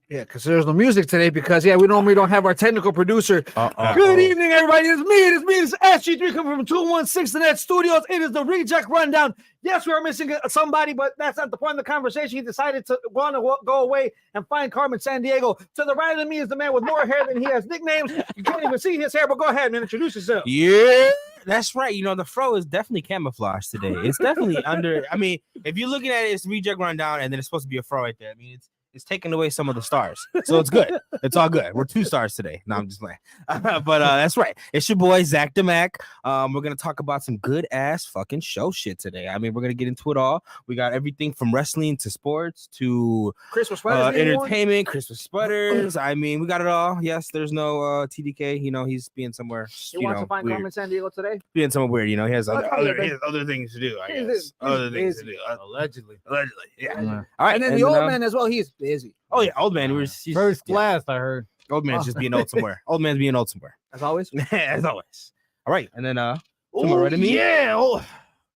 Yeah, because there's no music today because, we normally don't have our technical producer. Good evening, everybody. It's me. It's SG3 coming from 216 Net Studios. It is the ReJect Rundown. Yes, we are missing somebody, but that's not the point of the conversation. He decided to go away and find Carmen Sandiego. To the right of me is the man with more hair than he has nicknames. You can't even see his hair, but go ahead, man. Introduce yourself. Yeah, that's right. You know, the fro is definitely camouflaged today. It's definitely under. I mean, if you're looking at it, it's ReJect Rundown, and then it's supposed to be a fro right there. I mean, it's taking away some of the stars, so it's good. It's all good. We're 2 stars today. No, I'm just playing. But that's right. It's your boy Zach DeMac. We're gonna talk about some good ass fucking show shit today. I mean, we're gonna get into it all. We got everything from wrestling to sports to Christmas sweaters, entertainment, Christmas sweaters. I mean, we got it all. Yes, there's no TDK. You know, he's being somewhere. You want to find Carmen Sandiego today? Being somewhere weird. You know, he has other things to do. I guess other things to do. Allegedly. Yeah. All right, and then the old man as well. He's busy. Oh yeah, old man. First class, I heard. Old man's just being old somewhere. Old man's being old somewhere. As always. As always. All right, and then right to me. Yeah,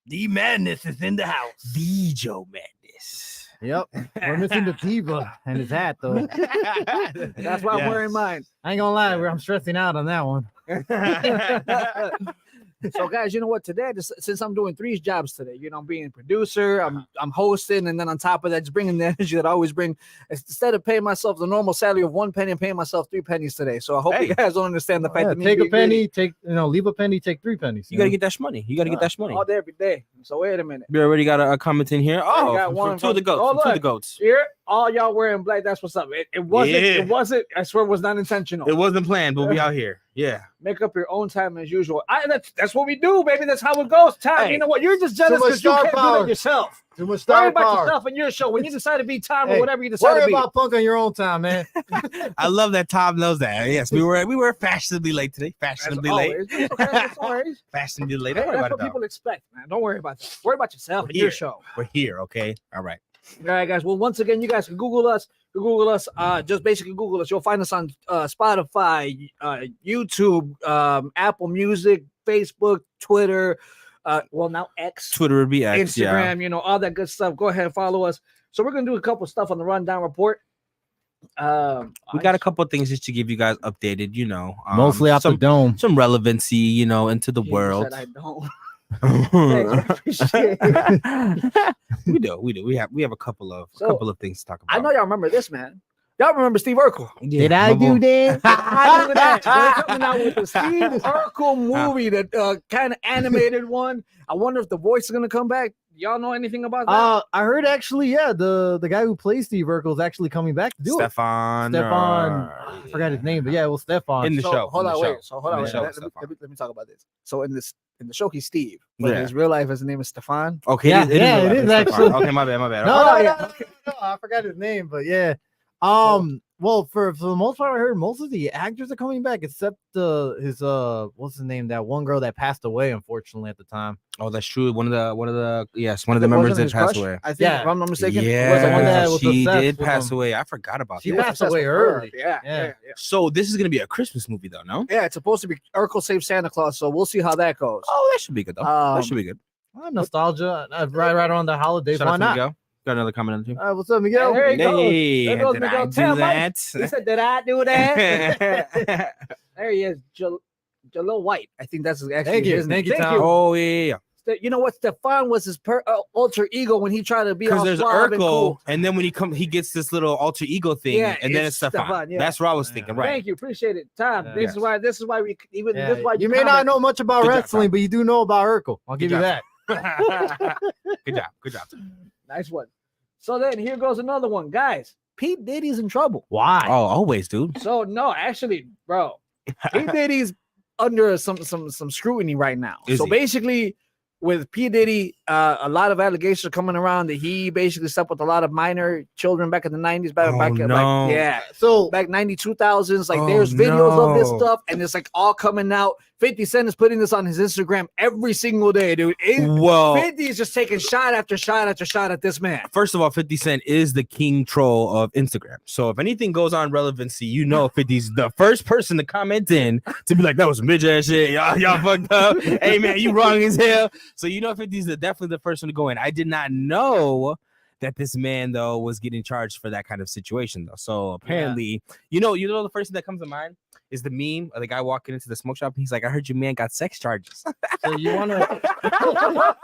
the madness is in the house. The Joe Madness. Yep, we're missing the diva and his hat though. That's why I'm wearing mine. I ain't gonna lie, I'm stressing out on that one. So guys, you know what? Today, since I'm doing 3 jobs today, you know, I'm being a producer, I'm hosting, and then on top of that, just bringing the energy that I always bring. Instead of paying myself the normal salary of 1 penny, I'm paying myself 3 pennies today. So I hope you guys don't understand the fact that take a penny, leave a penny, take 3 pennies. You gotta get that money. You gotta get that money all day, every day. So wait a minute. We already got a comment in here. Oh, got one from 2 of the goats. 2 of the goats. Here, all y'all wearing black. That's what's up. It wasn't. I swear, it was not intentional. It wasn't planned, but we out here. Yeah. Make up your own time as usual. That's what we do, baby. That's how it goes. Tom, you know what? You're just jealous because you can't do it yourself. Too much star Worry about power. yourself and your show. When you decide to be Tom or whatever you decide to be. Worry about Punk on your own time, man. I love that Tom knows that. Yes, we were fashionably late today. Fashionably late. Fashionably late. Hey, that's what people expect, man. Don't worry about that. Worry about yourself and your show. We're here, okay? All right. All right, guys. Well, once again, you guys can Google us. Just basically Google us. You'll find us on Spotify, YouTube, Apple Music, Facebook, Twitter. Now X. Twitter would be X. Instagram, you know, all that good stuff. Go ahead and follow us. So we're gonna do a couple of stuff on the Rundown Report. We got a couple of things just to give you guys updated, you know. Mostly off the dome. Some relevancy, you know, into the world. I don't. We do. We have a couple of things to talk about. I know y'all remember this, man. Y'all remember Steve Urkel? Yeah, Did I do that? I do that. They're coming out with the Steve Urkel movie, that kind of animated one. I wonder if the voice is gonna come back. Y'all know anything about that? I heard actually, the guy who plays Steve Urkel is actually coming back to do Stefan. I forgot his name, but yeah, it was Stefan. In the show. Hold on, wait. Let me talk about this. So in the show, he's Steve, but in his real life, his name is Stefan. Okay, it is actually. Okay, my bad. No, I forgot his name, but yeah. Well, for the most part, I heard most of the actors are coming back, except his what's his name? That one girl that passed away, unfortunately, at the time. Oh, that's true. One of the members that passed away. I think, if I'm not mistaken, she did pass away. I forgot about that. She passed away early. Yeah. So this is gonna be a Christmas movie, though, no? Yeah, it's supposed to be Urkel Saves Santa Claus, so we'll see how that goes. Oh, that should be good, though. That should be good. Nostalgia, right around the holidays. Why not? Miguel. Got another comment on the team. What's up, Miguel? There you go. There goes did Miguel. I do that? He said, "Did I do that?" There he is, Jalil White. I think that's actually his name. Thank you. Oh yeah. You know what? Stefan was his alter ego when he tried to be all there's suave and Urkel, cool. and then when he gets this little alter ego thing, and then it's Stefan. Yeah. That's what I was thinking, right? Thank you, appreciate it, Tom. This is why this is why you may not know much about wrestling, but you do know about Urkel. I'll give you that. Good job. Nice one. So then here goes another one, guys. Pete Diddy's in trouble. Why? Oh, always, dude. So no, actually, bro, Pete Diddy's under some scrutiny right now. Basically, with P. Diddy, a lot of allegations are coming around that he basically slept with a lot of minor children back in the 90s. So back 2000s, like there's videos of this stuff, and it's like all coming out. 50 Cent is putting this on his Instagram every single day, dude. 50 is just taking shot after shot after shot at this man. First of all, 50 Cent is the king troll of Instagram. So if anything goes on relevancy, you know 50's the first person to comment in to be like, that was midget ass shit. Y'all fucked up. Hey, man, you wrong as hell. So you know 50's definitely the first one to go in. I did not know that this man though was getting charged for that kind of situation though. So apparently, you know, the first thing that comes to mind is the meme of the guy walking into the smoke shop. And he's like, "I heard your man got sex charges." So you want to?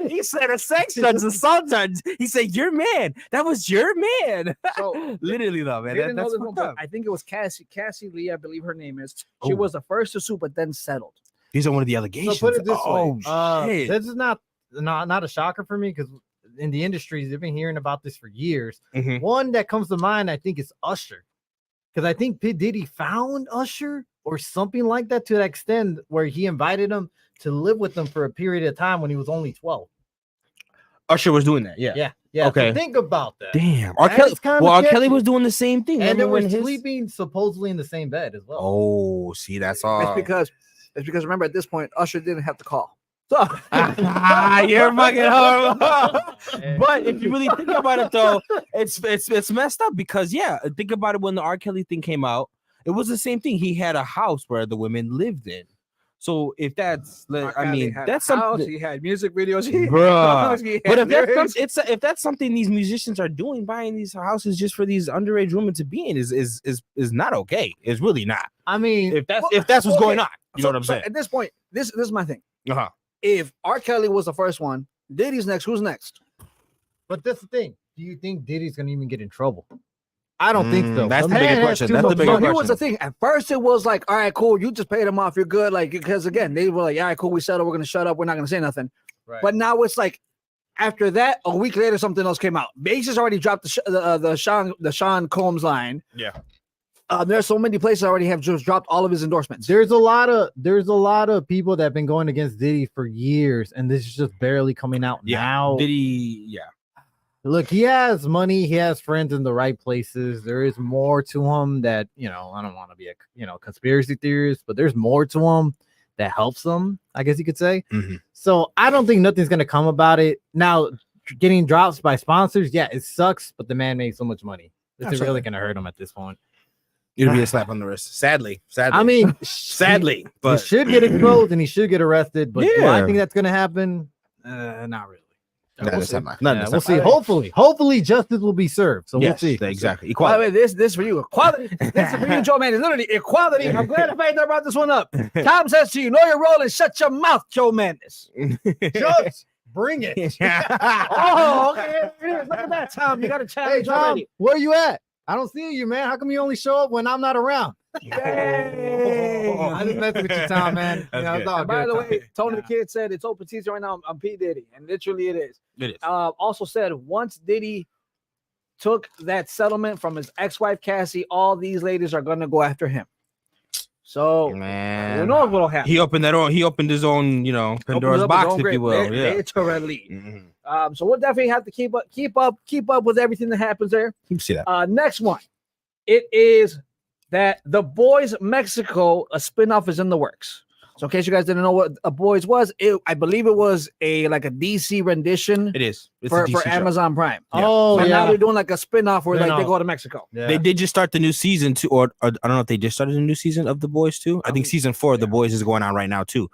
He said a sex charge, assault charge. He said, "Your man, that was your man." So Literally though, man. didn't know That's this fucked one, up. but I think it was Cassie Lee, I believe her name is. She Oh. was the first to sue, but then settled. These are one of the So allegations. put it this Oh, way. shit. This is not a shocker for me because in the industry they've been hearing about this for years. Mhm. One that comes to mind, I think, is Usher, because I think P. Diddy found Usher or something like that to that extent where he invited him to live with him for a period of time when he was only 12. Usher was doing that. Yeah. Yeah. Okay. So think about that. Damn. That is kinda R. Kelly sketchy. was doing the same thing. And they Remember were when his... sleeping supposedly in the same bed as well. Oh, see, that's all. It's because remember at this point Usher didn't have to call. So You're fucking horrible. But if you really think about it, though, it's messed up because think about it when the R. Kelly thing came out, it was the same thing. He had a house where the women lived in. So if that's, that's something. He had music videos, Bruh. But if that's something these musicians are doing, buying these houses just for these underage women to be in, is not okay. It's really not. I mean, If that's what's going on, you know what I'm saying? At this point, this is my thing. Uh-huh. If R. Kelly was the first one, Diddy's next. Who's next? but that's the thing. Do you think Diddy's gonna even get in trouble? I don't think so. That's The the bigger man has question. too That's the much bigger money. Here was question. the thing. At first, it was like, all right, cool. You just paid him off. You're good. Like, because again, they were like, all right, cool. We settled. We're gonna shut up. We're not gonna say nothing. Right. But now it's like, after that, a week later, something else came out. Bases already dropped the Sean Combs line. Yeah. There's so many places already have just dropped all of his endorsements. There's a lot of people that have been going against Diddy for years, and this is just barely coming out now. Diddy, Look, he has money, he has friends in the right places. There is more to him that, I don't want to be a conspiracy theorist, but there's more to him that helps him, I guess you could say. Mm-hmm. So I don't think nothing's gonna come about it. Now, getting drops by sponsors, it sucks, but the man made so much money. It's really gonna hurt him at this point. It'll be a slap on the wrist. Sadly. I mean, sadly, but he should get exposed and he should get arrested. But do I Yeah. think that's gonna happen? Not really. We'll see. Hopefully, justice will be served. So we'll see. Exactly. By Equality. the way, this for you. Equality. This is for you, Joe Man. It's literally equality. I'm glad I brought this one up. Tom says to you, know your role and shut your mouth, Joe Madness. Just bring it. Oh, okay. Look at that, Tom. You got a Hey, challenge Tom, already. where you at? I don't see you, man. How come you only show up when I'm not around? I just messing with you, Tom, man. It's all And by good, the Tom. way, Tony the Kid said it's open season right now on P. Diddy, and literally it is. It is. Also said once Diddy took that settlement from his ex-wife Cassie, all these ladies are gonna go after him. So Man, who knows what'll happen? he opened his own, Pandora's box, if you will. Literally. Mhm. So we'll definitely have to keep up with everything that happens there. You can see that. Next one, it is that The Boys Mexico, a spinoff, is in the works. So in case you guys didn't know what A Boys was, I believe it was a DC rendition. It is. It's for a DC show. Amazon Prime. Yeah. Oh, But now yeah. they're doing like a spinoff where No, they no. go to Mexico. Yeah. They did just start the new season too, or I don't know if they just started a new season of The Boys too. I think season 4 of The Boys is going on right now too.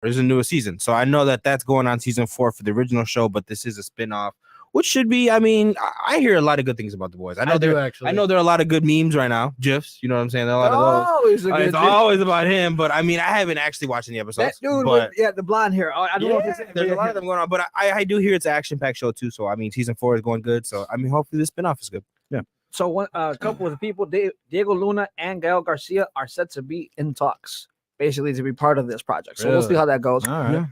There's a newer season, so I know that that's going on season 4 for the original show, but this is a spinoff, which should be. I mean, I hear a lot of good things about The Boys. I know do actually. I know there are a lot of good memes right now, gifs. You know what I'm saying? There are a lot of those. It's always about him, but I mean, I haven't actually watched any episodes. That dude but with the blonde hair. I don't know if it's there's a lot of them going on, but I do hear it's an action-packed show too. So I mean, season 4 is going good. So I mean, hopefully this spinoff is good. Yeah. So a couple of the people, Diego Luna and Gael Garcia, are set to be in talks, basically to be part of this project. So we'll see how that goes. All right.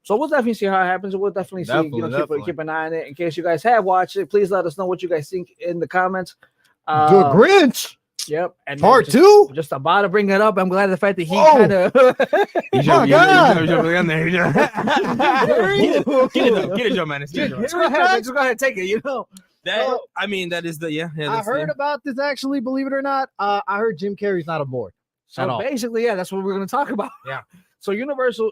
So we'll definitely see how it happens. We'll definitely see. Definitely. Keep an eye on it. In case you guys have watched it, please let us know what you guys think in the comments. The Grinch Yep. And part just, 2. Just about to bring it up. I'm glad the fact that he Whoa. kind of. Get it, Joe Manis. Get it, Joe Manis. Just go ahead, take it. You know. That, I mean, that is the I heard about this actually, believe it or not. I heard Jim Carrey's not aboard. at So all. basically, that's what we're going to talk about. Yeah. So Universal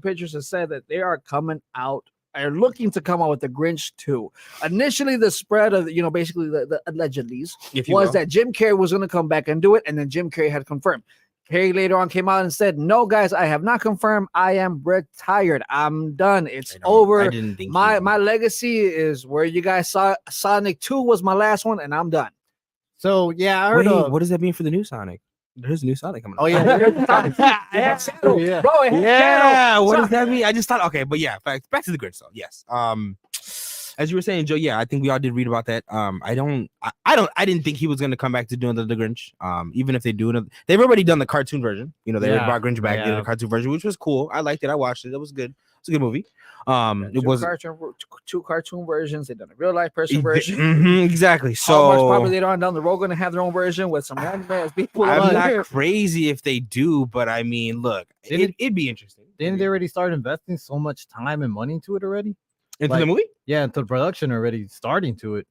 Pictures has said that they are coming out, are looking to come out with the Grinch 2. Initially, the spread of basically the allegedlys if you was will. that Jim Carrey was going to come back and do it, and then Jim Carrey had confirmed. Carey later on came out and said, "No, guys, I have not confirmed. I am retired. I'm done. It's over. I didn't think my legacy is where you guys saw Sonic 2 was my last one, and I'm done." So yeah, I heard. What does that mean for the new Sonic? There's a new Sonic coming. Oh yeah, yeah. Bro, What does that mean? I just thought okay, but yeah, back to the Grinch though. Yes. As you were saying, Joe, yeah, I think we all did read about that. I didn't think he was gonna come back to doing the Grinch. Even if they do another, they've already done the cartoon version. You know, they brought Grinch back, did the cartoon version, which was cool. I liked it. I watched it. It was good. It's a good movie. It was two cartoon versions. They've done a real life person version. Exactly. So probably later on down the road going to have their own version with some random ass people. I'm not crazy if they do, but I mean, look, it'd be interesting. Didn't they already start investing so much time and money into it already? Into the movie? Yeah, into the production already starting to it.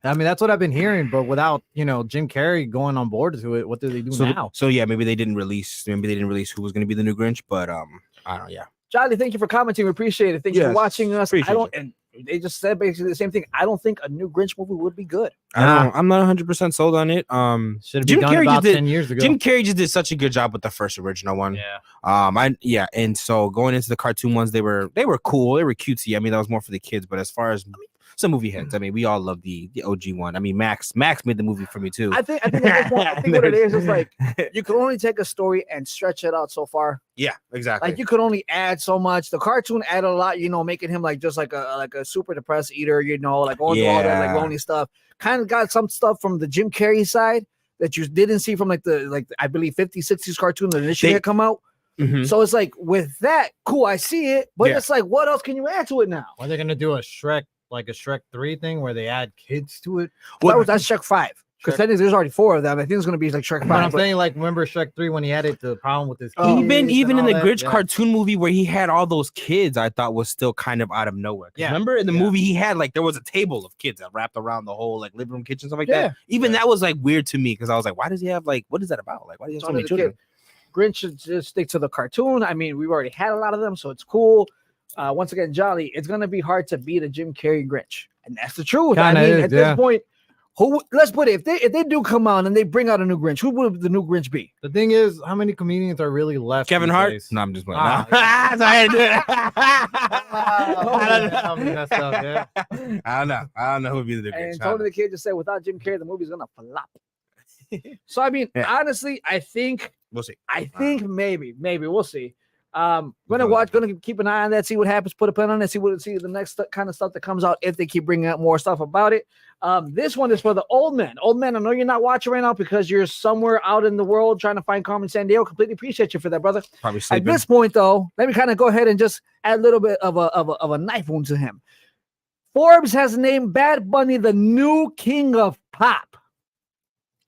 I mean, that's what I've been hearing, but without Jim Carrey going on board to it, what do they do now? So yeah, maybe they didn't release who was going to be the new Grinch, but I don't know. Yeah, Charlie, thank you for commenting. We appreciate it. Thank you for watching us. And they just said basically the same thing. I don't think a new Grinch movie would be good. I'm not 100% sold on it. Should have been done about 10 years ago. Jim Carrey just did such a good job with the first original one. Yeah. And so going into the cartoon ones, they were cool. They were cutesy. I mean, that was more for the kids. But as far as some movie heads, I mean, we all love the OG one. I mean, Max made the movie for me too. I think what it is like you can only take a story and stretch it out so far. Yeah, exactly. Like you could only add so much. The cartoon added a lot, making him like just like a super depressed eater, like going through all that like lonely stuff. Kind of got some stuff from the Jim Carrey side that you didn't see from like I believe 50s, 60s cartoon that initially had come out. Mm-hmm. So it's like with that, cool, I see it, but it's like what else can you add to it now? Are they gonna do a Shrek? Like a Shrek 3 thing where they add kids to it? Well, that's Shrek 5. Because there's already 4 of them. I think it's going to be like Shrek 5. But I'm saying, like, remember Shrek 3 when he added the problem with his kids? Even in the Grinch cartoon movie where he had all those kids, I thought was still kind of out of nowhere. Yeah. Remember in the movie he had like there was a table of kids that wrapped around the whole like living room, kitchen, stuff like that. Even that was like weird to me because I was like, why does he have like what is that about? Like, why do you have so many children? Grinch should just stick to the cartoon. I mean, we've already had a lot of them, so it's cool. Once again, Jolly, it's gonna be hard to beat a Jim Carrey Grinch, and that's the truth. At this point, let's put it, if they do come on and they bring out a new Grinch, who would the new Grinch be? The thing is, how many comedians are really left? Kevin Hart? Days? No, I'm just playing. I don't know who would be the Grinch. And Tony the Kid just said, without Jim Carrey, the movie's gonna flop. So I mean, honestly, I think we'll see. I think maybe we'll see. Gonna keep an eye on that, see what happens, put a pin on it, see the next kind of stuff that comes out if they keep bringing out more stuff about it. This one is for the old men. Old men, I know you're not watching right now because you're somewhere out in the world trying to find Carmen Sandiego. Completely appreciate you for that, brother. Probably sleeping. At this point, though, let me kind of go ahead and just add a little bit of a knife wound to him. Forbes has named Bad Bunny the new king of pop.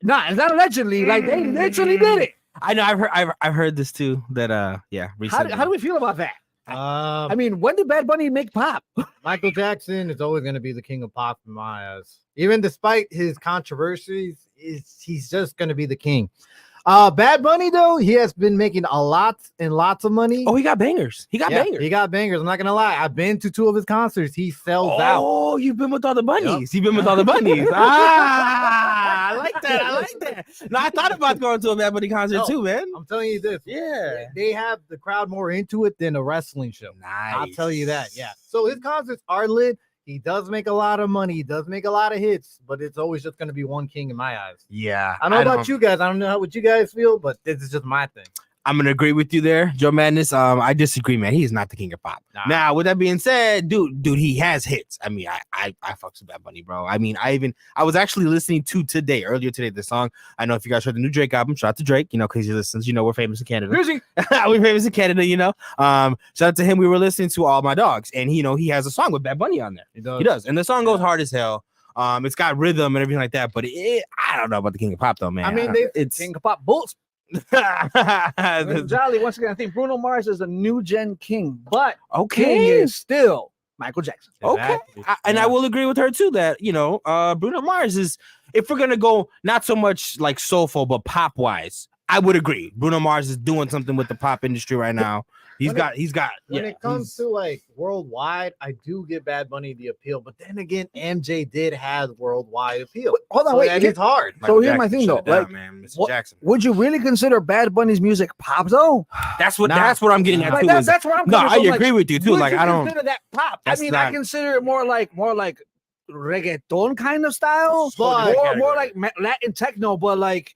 It's not allegedly, like they literally did it. I know. I've heard this too. That recently. How do we feel about that? I mean, when did Bad Bunny make pop? Michael Jackson is always going to be the king of pop in my eyes. Even despite his controversies, he's just going to be the king. Bad Bunny though, he has been making lots of money. Oh, he got bangers. He got bangers. He got bangers. I'm not gonna lie. I've been to 2 of his concerts. He sells out. Oh, you've been with all the bunnies. Yep. You've been with all the bunnies. I like that. No, I thought about going to a Bad Bunny concert too, man. I'm telling you this. Yeah. They have the crowd more into it than a wrestling show. Nice. I'll tell you that. Yeah. So his concerts are lit. He does make a lot of money. He does make a lot of hits, but it's always just going to be one king in my eyes. Yeah. I don't know about you guys. I don't know what you guys feel, but this is just my thing. I'm going to agree with you there, Joe Madness. I disagree, man. He's not the king of pop. Nah. Now, with that being said, dude, he has hits. I mean, I fucks with Bad Bunny, bro. I mean, I was actually listening to earlier today, the song. I know if you guys heard the new Drake album, shout out to Drake, because he listens, we're famous in Canada. We're famous in Canada, shout out to him. We were listening to All My Dogs, and he has a song with Bad Bunny on there. He does. And the song goes hard as hell. It's got rhythm and everything like that, but I don't know about the king of pop though, man. I mean, it's king of pop bulls. Jolly, once again, I think Bruno Mars is the new gen king, but king is still Michael Jackson. Okay, I will agree with her too that Bruno Mars is, if we're gonna go not so much like soulful but pop wise, I would agree. Bruno Mars is doing something with the pop industry right now. He's got. When it comes to like worldwide, I do give Bad Bunny the appeal, but then again, MJ did have worldwide appeal. Hold on, So wait. that is hard. So here's my thing though. Like, man, Mr. Jackson. would you really consider Bad Bunny's music pop though? That's what I'm getting at Like, too. that's where I'm No, coming I from. agree with you too. Would Like you I don't consider that pop. I That's mean, not- I consider it more like reggaeton kind of style, But- more like Latin techno. But like,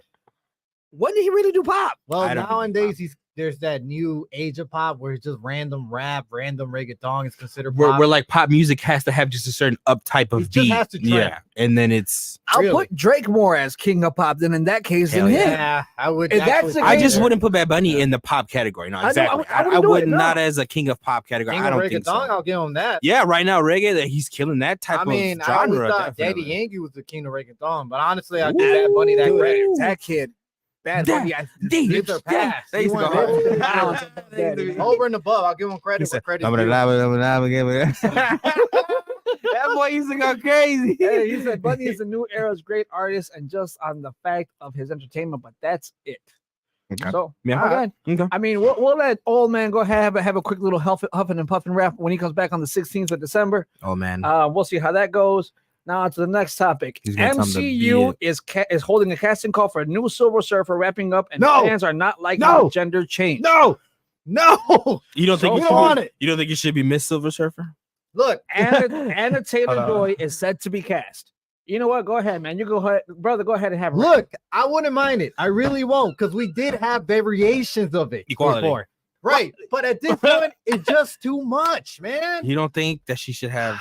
when did he really do pop? Well, I don't nowadays there's that new age of pop where it's just random rap, random reggaeton is considered where, pop. where like pop music has to have just a certain up type of It just beat. has to trend. Yeah, and then it's. I'll Really? put Drake more as king of pop than in that case Hell than him. Yeah, I would. If that's actually the I case- just consider- wouldn't put Bad Bunny in the pop category. No, I know, exactly. I wouldn't I do would it, no. not as a king of pop category. King I of don't think so. reggaeton, I'll give him that. Yeah, right now reggae that he's killing that type I mean, of I always genre. thought Daddy definitely. Yankee was the king of reggaeton, but honestly, I give Bad Bunny that Dude, credit. that kid, Bad That- Bunny. It's their past. They used to go He went hard. over and above. I'll give him He credit. said, Where credit. "I'm gonna lie, That boy used to go crazy. Hey, he said Bunny is the new era's great artist, and just on the fact of his entertainment, but that's it. Okay. So Yeah. okay. Okay. I mean, we'll let old man go ahead have a quick little huffing and puffing rap when he comes back on the 16th of December. Oh man. We'll see how that goes. Now to the next topic. He's gonna tell him to MCU is holding a casting call for a new Silver Surfer wrapping up, and No. fans are not liking No. the gender change. No. You don't think So you we don't want should be, it. you don't think it should be Miss Silver Surfer? Look, Anna Taylor-Joy is said to be cast. You know what? Go ahead, man. You go ahead, brother. Go ahead and have her. Look, I wouldn't mind it. I really won't, because we did have variations of it Equality. before. Right. But at this point, it's just too much, man. You don't think that she should have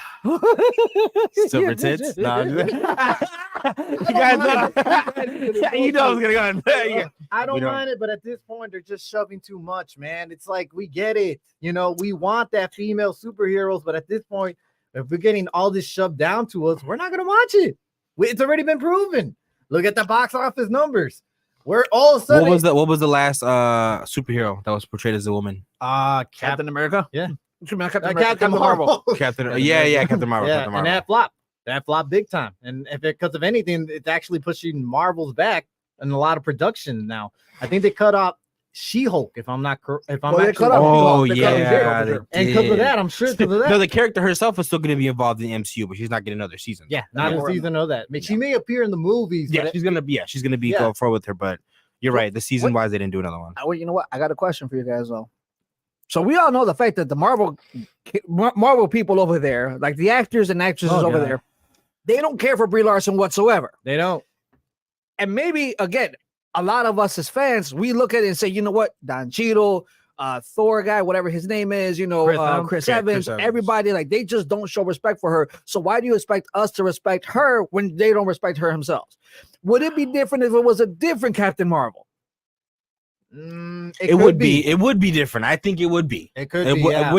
silver tits? No, I'm just- you guys know. You know I was gonna go. There you go. I don't We don't- mind it, but at this point, they're just shoving too much, man. It's like we get it. You know, we want that female superheroes, but at this point, if we're getting all this shoved down to us, we're not gonna watch it. It's already been proven. Look at the box office numbers. We're all of a sudden What was the last superhero that was portrayed as a woman? Captain America. Yeah. Captain America. Captain Marvel. Captain. Yeah, Captain Marvel. Yeah, Captain and Marvel. that flopped big time. And if it because of anything, it's actually pushing Marvel's back in a lot of production now. I think they cut off She-Hulk, if I'm not if I'm Well, they actually cut off Oh They cut yeah, She-Hulk. they and because of did. that, I'm sure because of that. No, the character herself is still going to be involved in the MCU, but she's not getting another season. Yeah, not Yeah. a season of that. I mean, she may appear in the movies. Yeah, but she's gonna be. Yeah, she's gonna be Yeah. going forward with her. But you're right. The season wise, they didn't do another one. Well, you know what? I got a question for you guys though. So we all know the fact that the Marvel people over there, like the actors and actresses Oh, over God. there, they don't care for Brie Larson whatsoever. they don't. And maybe again, a lot of us as fans, we look at it and say, you know what, Don Cheadle, Thor guy, whatever his name is, you know, Chris Evans, everybody, like they just don't show respect for her. So why do you expect us to respect her when they don't respect her themselves? Would it be different if it was a different Captain Marvel? It It could would be. It would be different. I think it would be. It could It be. would- Yeah.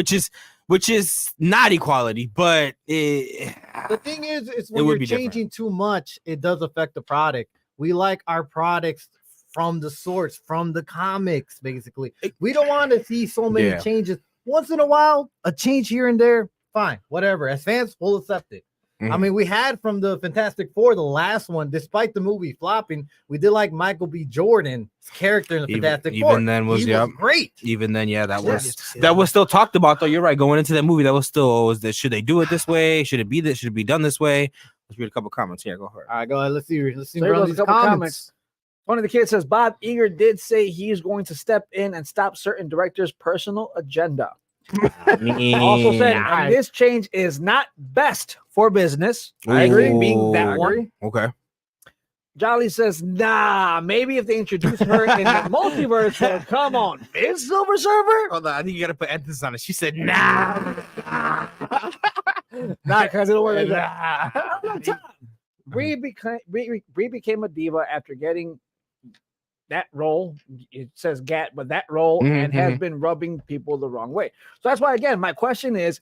which is not equality, but The thing is It when would you're be different. changing too much, it does affect the product. We like our products from the source, from the comics, basically. We don't want to see so many Yeah. changes. Once in a while, a change here and there, fine, whatever. As fans, we'll accept it. I Mhm. mean, we had from the Fantastic Four, the last one, despite the movie flopping, we did like Michael B. Jordan's character in the Fantastic Four. even then was He yeah. great. Even then, yeah, that Yeah. was still talked about though. You're right. Going into that movie, that was still was that should they do it this way? Should it be this? Should it be done this way? Let's read a couple comments. Yeah, go for it. All right, go ahead. Let's see. Let's see. So here bro, goes a these couple comments. comments. One of the kids says Bob Iger did say he's going to step in and stop certain directors' personal agenda. Also said, and this change is not best for business. I agree, being that one. Okay. Jolly says, nah, maybe if they introduce her in the multiverse, but come on, Miss Silver Surfer? Hold on, I think you gotta put emphasis on it. She said, "Nah." Not because it'll work like that. Brie became a diva after getting that role. It says Gat, but that role, and has been rubbing people the wrong way. So that's why, again, my question is,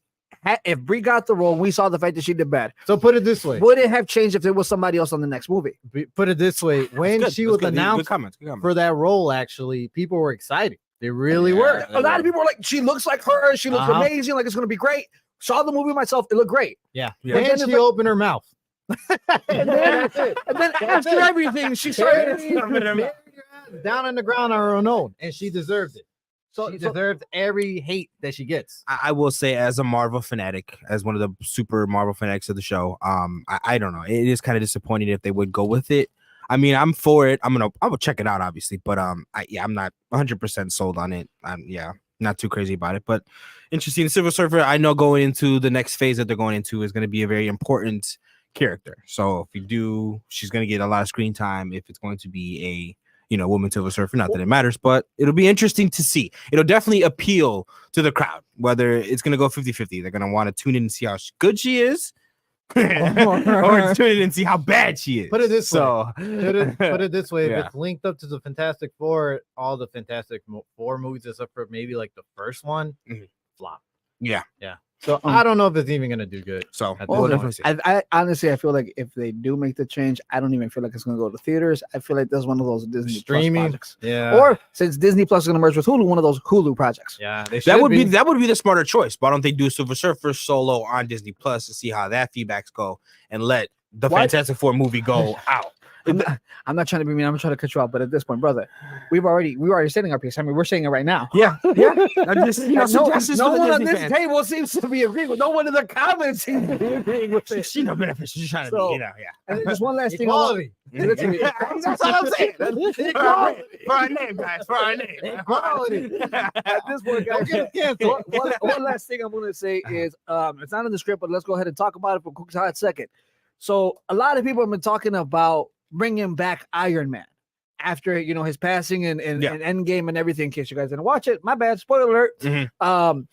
if Brie got the role, and we saw the fact that she did bad, So put it this way. would it have changed if there was somebody else on the next movie? Put it this way. When Good, she that's was good. announced Good comments. Good comments. for that role, actually, people were excited. They really were. A lot of people were like, she looks like her. She looks Uh-huh. amazing. Like it's going to be great. Saw the movie myself. It looked great. Yeah. Yeah. And Then she it's like- opened her mouth. And then after everything, she started. Down on the ground on her own, and she deserved it. She deserves every hate that she gets. I will say, as a Marvel fanatic, as one of the super Marvel fanatics of the show, I don't know. It is kind of disappointing if they would go with it. I mean, I'm for it. I will check it out, obviously, but I'm not 100% sold on it. Not too crazy about it, but interesting. Silver Surfer, I know going into the next phase that they're going into is going to be a very important character. So she's going to get a lot of screen time if it's going to be a woman Silver Surfer. Not that it matters, but it'll be interesting to see. It'll definitely appeal to the crowd, whether it's going to go 50-50. They're going to want to tune in and see how good she is. or tune in and see how bad she is. Put it this way. Put it this way. If it's linked up to the Fantastic Four, all the Fantastic Four movies, except for maybe like the first one, flop. Yeah. So I don't know if it's even gonna do good. So I honestly, I feel like if they do make the change, I don't even feel like it's gonna go to theaters. I feel like that's one of those Disney streaming projects. Yeah. Or since Disney Plus is gonna merge with Hulu, one of those Hulu projects. Yeah. That would be the smarter choice. Why don't they do Silver Surfer solo on Disney Plus to see how that feedbacks go and let the Fantastic Four movie go out? I'm not trying to be mean. I'm trying to cut you off, but at this point, brother, we're already saying our piece. I mean, we're saying it right now. Yeah. I'm just, no one on this table seems to be agreeing with. No one in the comments seems to be agreeing with it. She no benefits. She's trying to be, And then just one last thing. Equality. That's what I'm saying. Equality. For our name, guys. For our name. Equality. At this point, guys, one last thing I'm going to say is, it's not in the script, but let's go ahead and talk about it for a quick hot second. So a lot of people have been talking about bringing back Iron Man after his passing and Endgame and everything. In case you guys didn't watch it, my bad. Spoiler alert.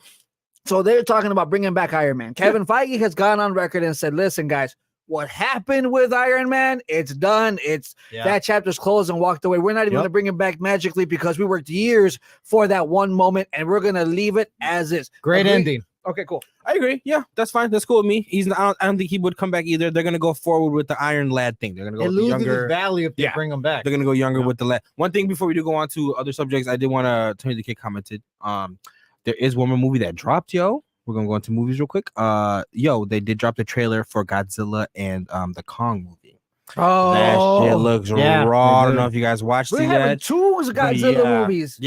So they're talking about bringing back Iron Man. Kevin Feige has gone on record and said, "Listen, guys, what happened with Iron Man? It's done. That chapter's closed and walked away. We're not even going to bring him back magically because we worked years for that one moment, and we're going to leave it as is." Great ending. Okay, cool. I agree. Yeah, that's fine. That's cool with me. I don't think he would come back either. They're gonna go forward with the Iron Lad thing. They're gonna go with the younger value if they bring him back. They're gonna go younger with the lad. One thing before we do go on to other subjects, I did want to Tony the Kid commented. There is one more movie that dropped, yo. We're gonna go into movies real quick. They did drop the trailer for Godzilla and the Kong movie. Oh, that shit looks raw. I don't know if you guys watched it yet. Two Godzilla movies.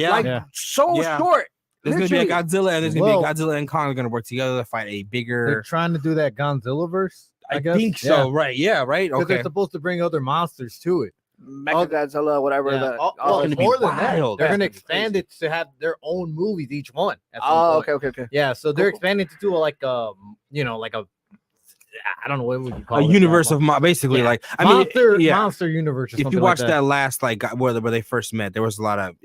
Short. There's going to be a Godzilla and there's going to be a Godzilla and Kong are going to work together to fight a bigger. They're trying to do that Godzilla verse. I guess. Think so. Right. Yeah. Right. Okay. They're supposed to bring other monsters to it. Godzilla, whatever. More than that, they're going to expand it to have their own movies, each one. Okay. Yeah. So they're expanding to do like a I don't know what would you call it. A universe of basically like monster universe. If you watch that last where they first met, there was a lot of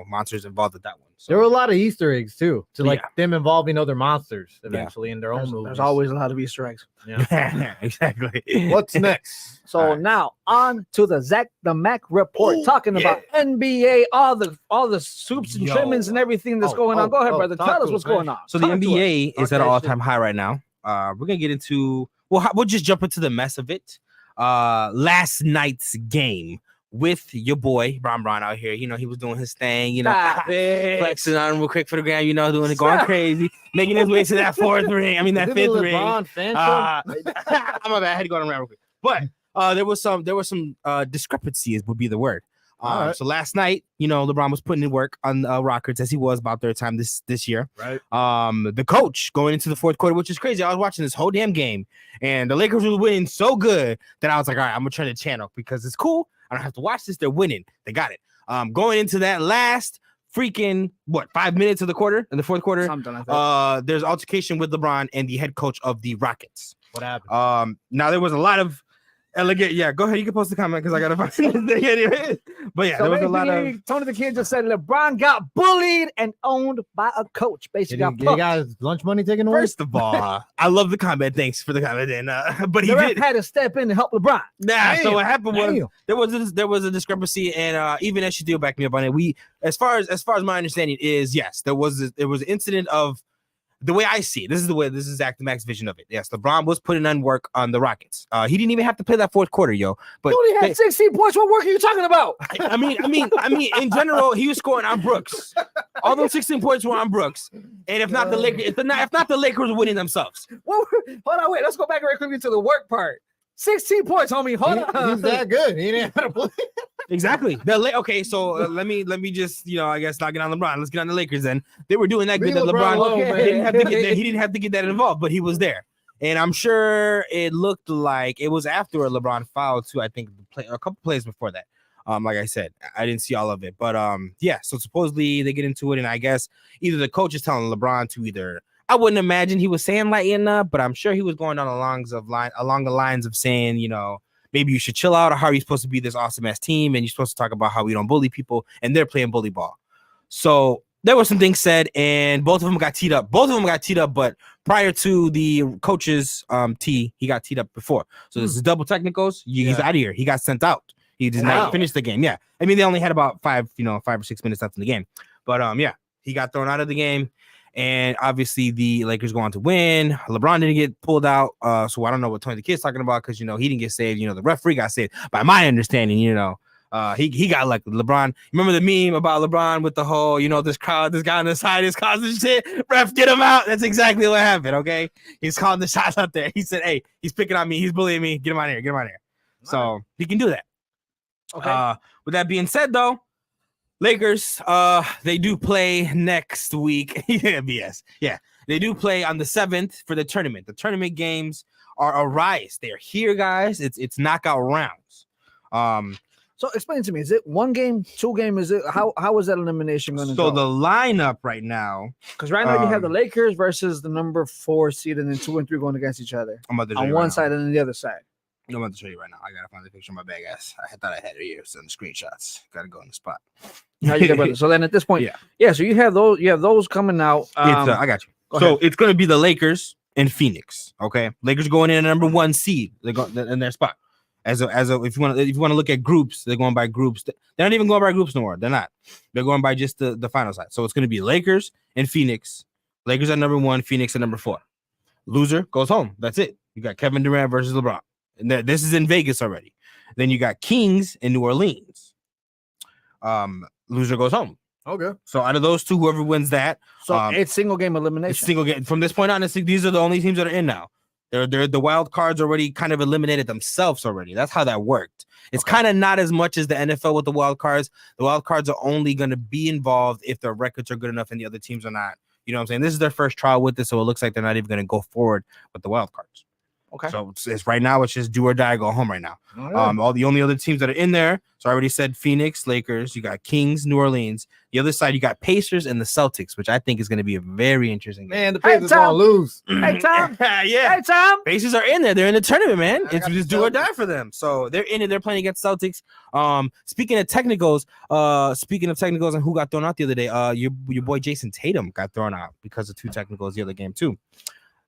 monsters involved with that one. So. There were a lot of Easter eggs too, to them involving other monsters eventually in their own movies. There's always a lot of Easter eggs. Yeah, exactly. What's next? So now on to the Zach the Mac report, talking about NBA, all the soups and trimmings and everything that's going on. Go ahead, brother. Tell us what's going on. So the NBA is at an all-time high right now. We're gonna get into we'll just jump into the mess of it. Last night's game with your boy Bron out here. He was doing his thing, flexing on him real quick for the gram, going crazy, making his way to that fourth ring. I mean that fifth ring. I'm my bad, I had to go around real quick. But there was some discrepancies would be the word. So last night, LeBron was putting in work on Rockets as he was about third time this year. Right. The coach going into the fourth quarter, which is crazy. I was watching this whole damn game, and the Lakers were winning so good that I was like, all right, I'm gonna turn the channel because it's cool. I don't have to watch this. They're winning. They got it. Going into that last freaking 5 minutes of the quarter in the fourth quarter. Something like that. There's altercation with LeBron and the head coach of the Rockets. What happened? Now there was a lot of elegant. Yeah, go ahead. You can post a comment because I gotta find this thing anyway. But yeah, so there was a lot of. Tony the Kid just said LeBron got bullied and owned by a coach. Basically, he got his lunch money taken away. First of all, I love the comment. Thanks for the comment. And but he had to step in to help LeBron. So what happened was there was a discrepancy, and even as Shadil backed me up on it, as far as my understanding is, yes, there was an incident of. The way I see it, this is Zach the Mac's vision of it. Yes, LeBron was putting on work on the Rockets. He didn't even have to play that fourth quarter, yo. But he only had 16 points. What work are you talking about? I mean, in general, he was scoring on Brooks. All those 16 points were on Brooks. And if not the Lakers, if not the Lakers were winning themselves. Well, hold on, wait. Let's go back very quickly to the work part. 16 points, homie. Hold on. He's that good. He didn't have to play. Exactly. Okay, so let me just I guess not get on LeBron. Let's get on the Lakers then. They were doing that Leave good that LeBron LeBron alone, man. he didn't have to get that involved, but he was there. And I'm sure it looked like it was after a LeBron foul too. I think a couple plays before that. Like I said, I didn't see all of it, but yeah. So supposedly they get into it, and I guess either the coach is telling LeBron to either. I wouldn't imagine he was saying lighten up, but I'm sure he was going along the lines of saying, maybe you should chill out, or how are you supposed to be this awesome ass team, and you're supposed to talk about how we don't bully people, and they're playing bully ball. So there were some things said, and both of them got teed up. But prior to the coach's tee, he got teed up before. So this is double technicals. He's out of here. He got sent out. He did not finish the game. Yeah, I mean they only had about 5 or 6 minutes left in the game, but yeah, he got thrown out of the game. And obviously the Lakers go on to win. LeBron didn't get pulled out. So I don't know what Tony the Kid's talking about, because he didn't get saved. The referee got saved. By my understanding, he got like LeBron. Remember the meme about LeBron with the whole, this crowd, this guy on the side is causing shit. Ref, get him out. That's exactly what happened. Okay. He's calling the shots out there. He said, hey, he's picking on me. He's bullying me. Get him out of here. So he can do that. Okay. With that being said, though, Lakers, they do play next week. BS. Yeah, they do play on the 7th for the tournament. The tournament games are a rise. They're here, guys. It's knockout rounds. So explain to me, is it 1 game, 2 game? Is it how is that elimination going to go? So the lineup right now, because right now you have the Lakers versus the number 4 seed, and then 2 and 3 going against each other on one side and then the other side. I'm about to show you right now. I gotta find the picture of my bag ass. I thought I had it here. Send the screenshots. Gotta go in the spot. How you brother? So then at this point, yeah. So you have those coming out. I got you. So it's gonna be the Lakers and Phoenix. Okay, Lakers going in at number 1 seed. They go in their spot. As if you want to look at groups, they're going by groups. They're not even going by groups no more. They're not. They're going by just the final side. So it's gonna be Lakers and Phoenix. Lakers at number 1, Phoenix at number 4. Loser goes home. That's it. You got Kevin Durant versus LeBron. And this is in Vegas already. Then you got Kings in New Orleans. Loser goes home. Okay. So out of those two, whoever wins that, so it's single game elimination. It's single game. From this point on, these are the only teams that are in now. They're the wild cards already kind of eliminated themselves already. That's how that worked. It's kind of not as much as the NFL with the wild cards. The wild cards are only going to be involved if their records are good enough and the other teams are not. You know what I'm saying? This is their first trial with this, so it looks like they're not even going to go forward with the wild cards. Okay. So it's right now, it's just do or die, go home right now. All the only other teams that are in there. So I already said Phoenix, Lakers, you got Kings, New Orleans. The other side, you got Pacers and the Celtics, which I think is going to be a very interesting game. Man, the Pacers gonna lose. Hey, Tom. Yeah. Hey, Tom. Pacers are in there. They're in the tournament, man. It's just do or die for them. So they're in it. They're playing against Celtics. Speaking of technicals and who got thrown out the other day, your boy Jason Tatum got thrown out because of 2 technicals the other game too.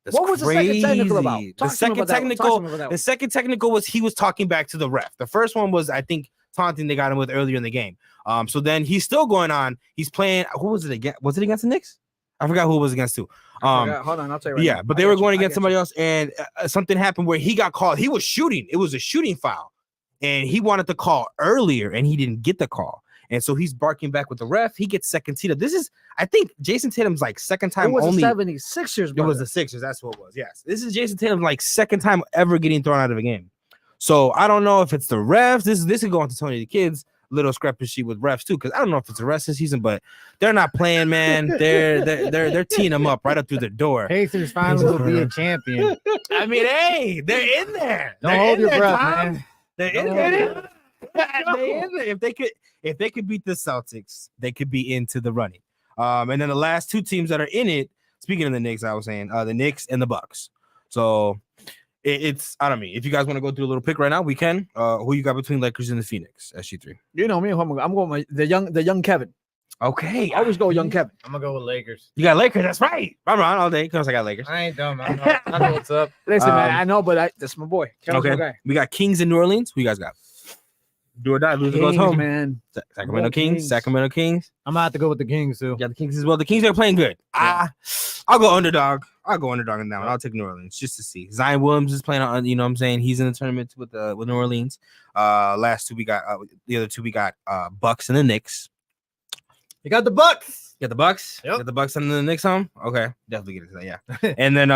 That's what was crazy. The second technical about? The second technical was he was talking back to the ref. The first one was, I think, taunting they got him with earlier in the game. So then he's still going on. He's playing. Who was it again? Was it against the Knicks? I forgot who it was against too. Hold on, I'll tell you right now. But they were going against somebody else, and something happened where he got called. He was shooting. It was a shooting foul, and he wanted to call earlier, and he didn't get the call. And so he's barking back with the ref. He gets second teed up. This is, I think, Jason Tatum's like second time. It was only. The 76ers. It was the Sixers. That's what it was. Yes. This is Jason Tatum's like second time ever getting thrown out of a game. So I don't know if it's the refs. This is going to Tony the Kid's little discrepancy with refs too, because I don't know if it's the rest of the season, but they're not playing, man. They're teeing them up right up through the door. Pacers finally will be a champion. I mean, hey, they're in there. Don't hold your breath, man. They're in there. If they could beat the Celtics, they could be into the running. And then the last 2 teams that are in it, speaking of the Knicks, I was saying the Knicks and the Bucks. So it's I don't mean, if you guys want to go through a little pick right now, we can. Who you got between Lakers and the Phoenix? SG3. You know me. I'm going with the young Kevin. Okay, I always go young Kevin. I'm gonna go with Lakers. You got Lakers. That's right. I'm on all day because I got Lakers. I ain't dumb. I know what's up. Listen, man. I know, but that's my boy. Kevin's okay. My guy. We got Kings in New Orleans. Who you guys got? Do or die. Loser goes home. Man. Sacramento Kings. Sacramento Kings. I'm gonna have to go with the Kings too. Yeah, the Kings as well. The Kings are playing good. Yeah. I'll go underdog. I'll go underdog in that one. I'll take New Orleans just to see. Zion Williams is playing on. You know what I'm saying? He's in the tournament with New Orleans. Last 2 we got. The other 2 we got. Bucks and the Knicks. You got the Bucks. You got the Bucks. Yep. Got the Bucks and the Knicks home. Okay, definitely get into that. Yeah. And then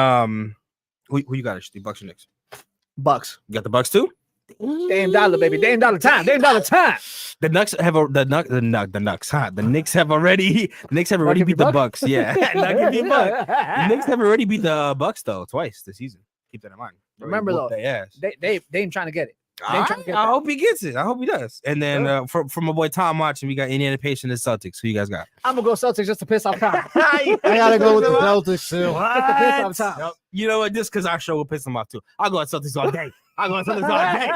who you got? The Bucks or Knicks? Bucks. You got the Bucks too. Dame Dollar, baby. Dame Dollar time. Dame Dollar time. The Knicks have the Knicks have already beat the Bucks. Yeah, the Knicks have already beat the Bucks though twice this season. Keep that in mind. Remember though, they ain't trying to get it. I hope he gets it. I hope he does. And then for my boy Tom watching, we got Indiana Pacers and the Celtics. Who you guys got? I'm gonna go Celtics just to piss off Tom. I gotta go with the Celtics too. Just to piss off Tom. Yep. You know what? Just because our show will piss him off too. I'll go at Celtics all day. I'll go at Celtics all day.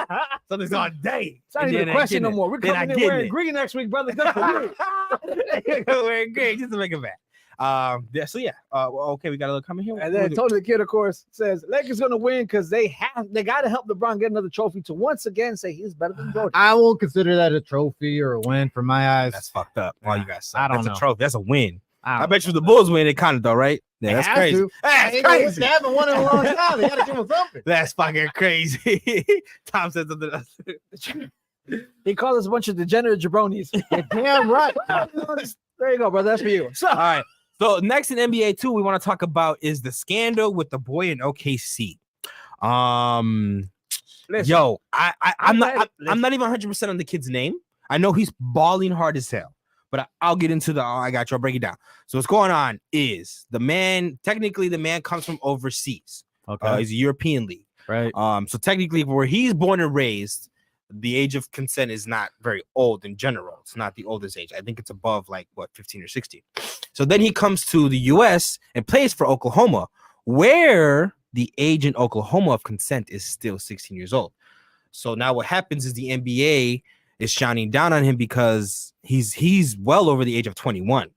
Celtics all day. It's not even a question no more. We're coming in wearing green next week, brother. Good for you. Wearing green just to make it back. Okay, we got a little comment here. And then Tony the Kid, of course, says Lakers gonna win because they got to help LeBron get another trophy to once again say he's better than Jordan. I won't consider that a trophy or a win for my eyes. That's fucked up. All you guys, I don't know. That's a trophy. That's a win. I bet you the Bulls win it kind of though, right? Yeah, that's crazy. That's crazy. They haven't won in a long time. They gotta give them something. That's fucking crazy. Tom said something else. He called us a bunch of degenerate jabronis. Damn right. There you go, brother. That's for you. So, all right. So next in NBA 2, we want to talk about is the scandal with the boy in OKC. Listen, yo, I'm not even 100% on the kid's name. I know he's balling hard as hell, but I'll get into I got you. I'll break it down. So what's going on is the man comes from overseas. Okay. He's a European league. Right. So technically where he's born and raised, the age of consent is not very old in general. It's not the oldest age. I think it's above 15 or 16. So then he comes to the US and plays for Oklahoma, where the age in Oklahoma of consent is still 16 years old. So now what happens is the NBA is shining down on him because he's well over the age of 21.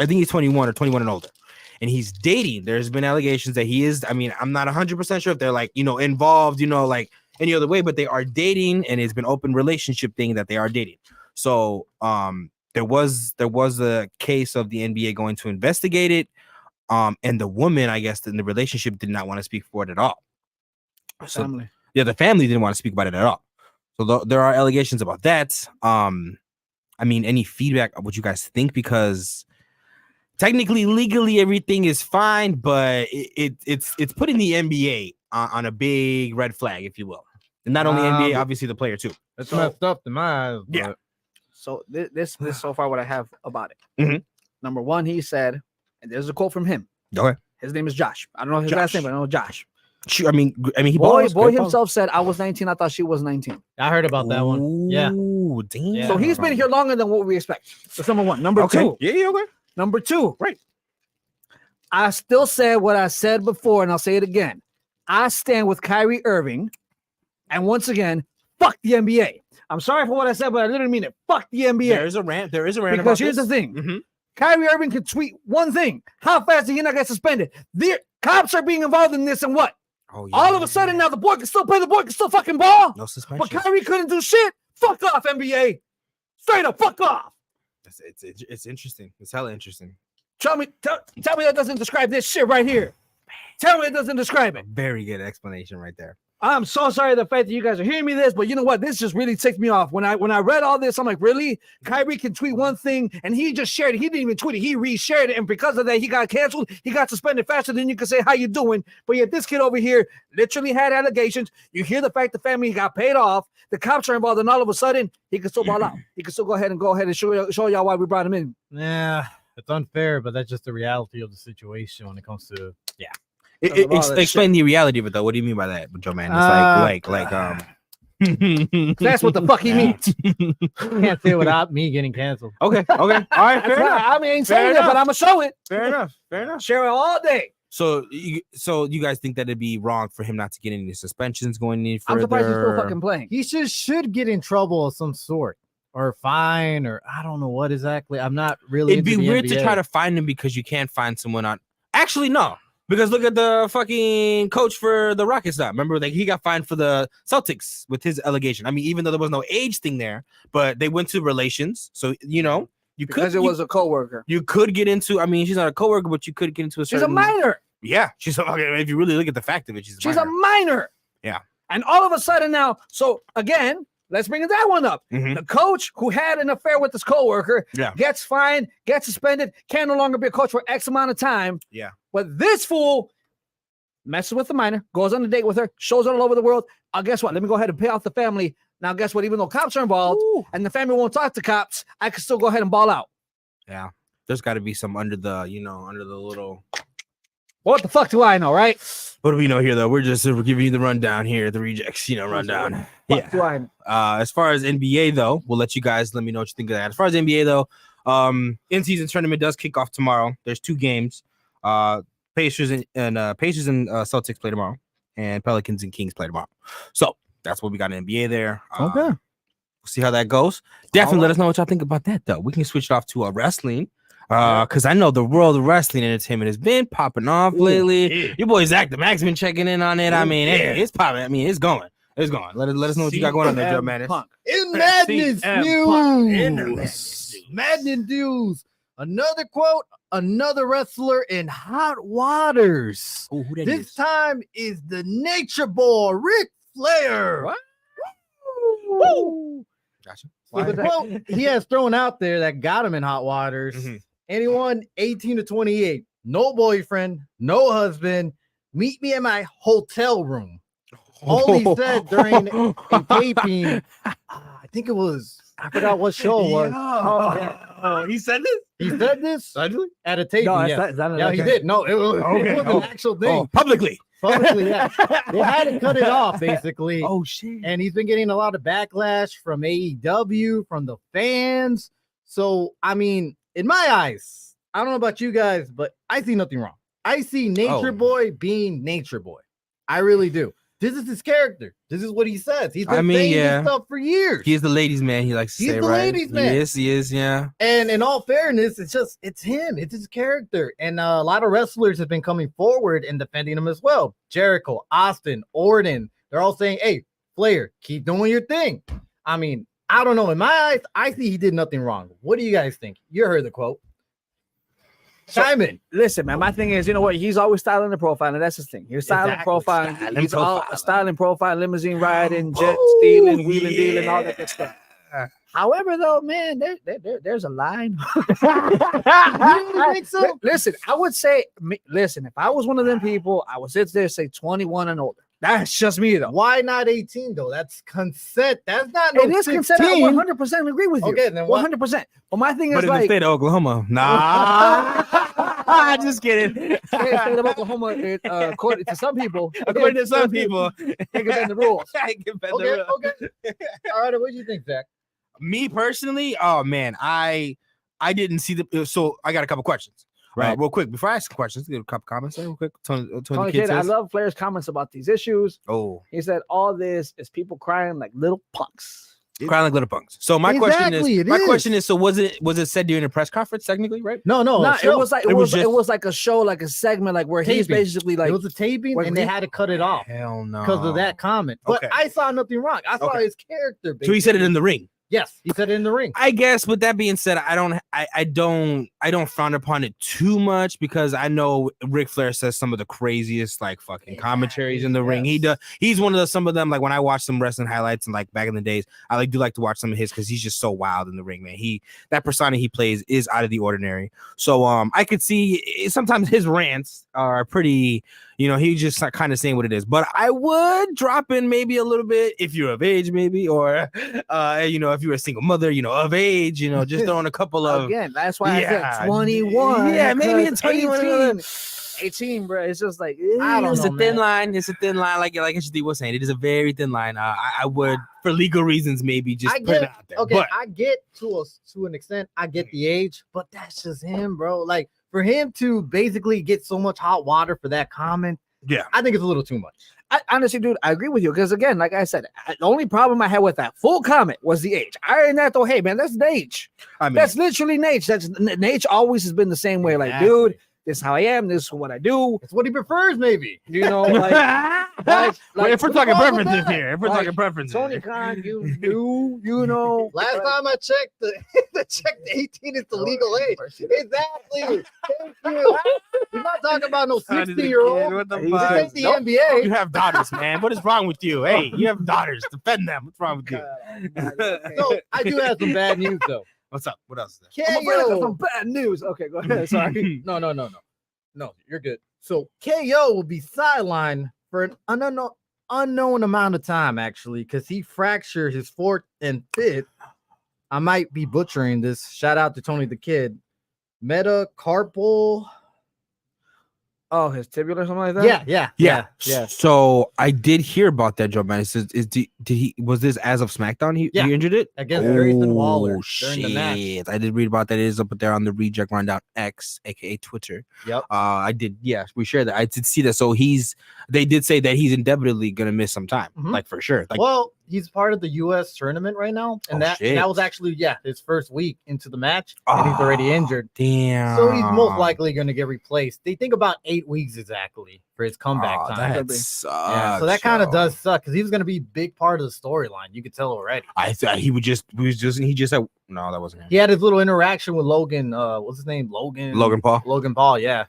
I think he's 21 or 21 and older. And he's dating. There's been allegations that he is, I'm not 100% sure if they're involved, any other way, but they are dating, and it's been open relationship thing that they are dating. So there was a case of the NBA going to investigate it, and the woman, I guess, in the relationship did not want to speak for it at all. So family. Yeah, the family didn't want to speak about it at all. So there are allegations about that. Any feedback of what you guys think, because technically, legally, everything is fine, but it's putting the NBA on a big red flag, if you will. And not only NBA, obviously the player too. It's messed up to my eyes. Yeah. So this so far what I have about it. Mm-hmm. Number one, he said, and there's a quote from him. Okay. His name is Josh. I don't know his last name, but I know Josh. Sure. He boy himself said, I was 19. I thought she was 19. I heard about that one. Yeah. Ooh, damn. Yeah. So he's been here longer than what we expect. That's number one. Number two. Yeah, okay. Number two. Right. I still said what I said before, and I'll say it again. I stand with Kyrie Irving. And once again, fuck the NBA. I'm sorry for what I said, but I literally mean it. Fuck the NBA. There is a rant. Because here's the thing. Mm-hmm. Kyrie Irving could tweet one thing. How fast did he not get suspended? The cops are being involved in this, and what? Oh, yeah. All of a sudden, now the boy can still play. The boy can still fucking ball. No suspension. But Kyrie couldn't do shit. Fuck off, NBA. Straight up, fuck off. It's interesting. It's hella interesting. Tell me that doesn't describe this shit right here. Tell me it doesn't describe it. Very good explanation right there. I'm so sorry the fact that you guys are hearing me this, but you know what? This just really ticked me off. When I read all this, I'm like, really? Kyrie can tweet one thing, and he just shared it. He didn't even tweet it. He reshared it, and because of that, he got canceled. He got suspended faster than you can say, how you doing? But yet this kid over here literally had allegations. You hear the fact the family got paid off. The cops are involved, and all of a sudden, he can still ball out. He can still go ahead and show y'all why we brought him in. Yeah, it's unfair, but that's just the reality of the situation when it comes to, yeah. Explain the reality of it though. What do you mean by that, Joe man? It's that's what the fuck he means. Can't say it without me getting canceled. Okay. All right. Fair enough. I mean, ain't saying it, but I'm gonna show it. Fair enough. Share it all day. So you guys think that it'd be wrong for him not to get any suspensions going any further? I'm surprised he's still fucking playing. He should get in trouble of some sort, or fine, or I don't know what exactly. I'm not really. It'd be weird to try to find him because you can't find someone on. Actually, no. Because look at the fucking coach for the Rockets now. Remember, he got fined for the Celtics with his allegation. I mean, even though there was no age thing there, but they went to relations. So, because it was a coworker. You could get into, she's not a coworker, but you could get into She's a minor. Yeah. If you really look at the fact of it, she's a minor. Yeah. And all of a sudden now, so again, let's bring that one up. Mm-hmm. The coach who had an affair with his coworker gets fined, gets suspended, can no longer be a coach for X amount of time. Yeah. But this fool messes with the minor, goes on a date with her, shows her all over the world. Guess what? Let me go ahead and pay off the family. Now, guess what? Even though cops are involved and the family won't talk to cops, I can still go ahead and ball out. Yeah. There's got to be some under the little. What the fuck do I know, right? What do we know here, though? We're giving you the rundown here, the rejects, rundown. What do I know? As far as NBA, though, we'll let you guys let me know what you think of that. As far as NBA, though, in-season tournament does kick off tomorrow. There's 2 games. Pacers and Celtics play tomorrow, and Pelicans and Kings play tomorrow. So that's what we got in NBA there. Okay. We'll see how that goes. Definitely let us know what y'all think about that, though. We can switch it off to wrestling. Because I know the world of wrestling entertainment has been popping off lately. Yeah. Your boy Zach the Max been checking in on it. I mean, hey, it's popping. I mean, it's going. It's going. Let us know what you got going on there, Joe Madness. In Madness news. Madness news. Another quote, another wrestler in hot waters. Ooh, this time is the Nature Boy, Ric Flair. What? Woo. Gotcha. So the quote he has thrown out there that got him in hot waters. Anyone 18 to 28, no boyfriend, no husband, meet me in my hotel room. All he said during a taping, I think it was, I forgot what show it was. He said this? He said this at a taping. No, yeah, he did. No, it was an actual thing. Publicly, yeah. They had to cut it off, basically. Oh, shit. And he's been getting a lot of backlash from AEW, from the fans. So, I mean, in my eyes, I don't know about you guys, but I see nothing wrong. I see Nature Boy being Nature Boy. I really do. This is his character. This is what he says. He's been saying this stuff for years. He's the ladies' man. He likes to say, right? Ladies' man. He is, yeah. And in all fairness, it's him. It's his character. And a lot of wrestlers have been coming forward and defending him as well. Jericho, Austin, Orton. They're all saying, hey, Flair, keep doing your thing. I mean, I don't know. In my eyes, I see he did nothing wrong. What do you guys think? You heard the quote. Simon, listen, man. My thing is, you know what? He's always styling the profile, and that's his thing. He's styling profile. He's all styling profile, limousine riding, jet stealing, wheeling, dealing, all that good stuff. However, though, man, there's a line. You think so? Listen, I would say, listen, if I was one of them people, I would sit there and say 21 and older. That's just me, though. Why not 18, though? That's consent. That's not no 16. Consent. I 100% agree with you. Okay, then 100%. But my thing is, in the state of Oklahoma, nah. Just kidding. State of Oklahoma, according to some people, according to some people, they can bend the rules. Okay. All right, what do you think, Zach? Me personally, oh man, I didn't see the. So I got a couple questions. Right, real quick before I ask questions, get a couple comments. Real quick, Tony Kid, I love Flair's comments about these issues. Oh, he said all this is people crying like little punks. Crying like little punks. So my question is, so was it said during a press conference technically, right? No, it was like a show, like a segment, like where he's basically like it was a taping and they had to cut it off. Hell no, because of that comment. But I saw nothing wrong. I saw his character. Basically. So he said it in the ring. Yes, he said it in the ring. I guess with that being said, I don't frown upon it too much because I know Ric Flair says some of the craziest like fucking commentaries in the ring. He's one of some of them, like when I watch some wrestling highlights and like back in the days, I do like to watch some of his because he's just so wild in the ring, man. That persona he plays is out of the ordinary. So I could see sometimes his rants are pretty, he's just kind of saying what it is. But I would drop in maybe a little bit if you're of age, maybe, or if you're a single mother, of age, just throwing a couple of. Again, that's why I said 21. Yeah, maybe it's 21. 18, bro. It's just like it's a thin line. It's a thin line, like HD was saying. It is a very thin line. I would, for legal reasons, maybe just put it out there. Okay, but I get to an extent. I get the age, but that's just him, bro. Like for him to basically get so much hot water for that comment, I think it's a little too much. Honestly, dude, I agree with you because again, like I said, the only problem I had with that full comment was the age. I that though, hey man, that's Nate. I mean, that's literally Nate. That's Nate. Always has been the same way. Like, dude, this is how I am. This is what I do. It's what he prefers, maybe. Like if we're talking preferences here, if we're talking preferences, Tony Khan, you know. Last time I checked, the 18 is the legal age. Exactly. Thank you. We're not talking about no 60-year-old. What the fuck? It's the NBA. You have daughters, man. What is wrong with you? Hey, you have daughters. Defend them. What's wrong with you? So I do have some bad news though. What's up? What else is there? Some bad news. Okay, go ahead. Sorry. No, you're good. So KO will be sidelined for an unknown amount of time, actually, because he fractured his fourth and fifth. I might be butchering this. Shout out to Tony the Kid. Metacarpal. Oh, his tibia or something like that. Yeah. So I did hear about that, Joe. Man, it says, did he was this as of SmackDown? He injured it against Grayson Waller during the match. I did read about that. It is up there on the ReJect Rundown X, aka Twitter. Yep. I did. Yeah, we shared that. I did see that. So they did say that he's indefinitely gonna miss some time, like for sure. Like, well, he's part of the U.S. tournament right now, and that was actually his first week into the match, and he's already injured. Damn. So he's most likely going to get replaced. They think about 8 weeks exactly for his comeback time. That sucks, so that kind of does suck because he was going to be a big part of the storyline. You could tell already. I thought he just said no, that wasn't him. He had his little interaction with Logan. What's his name? Logan Paul. Yeah.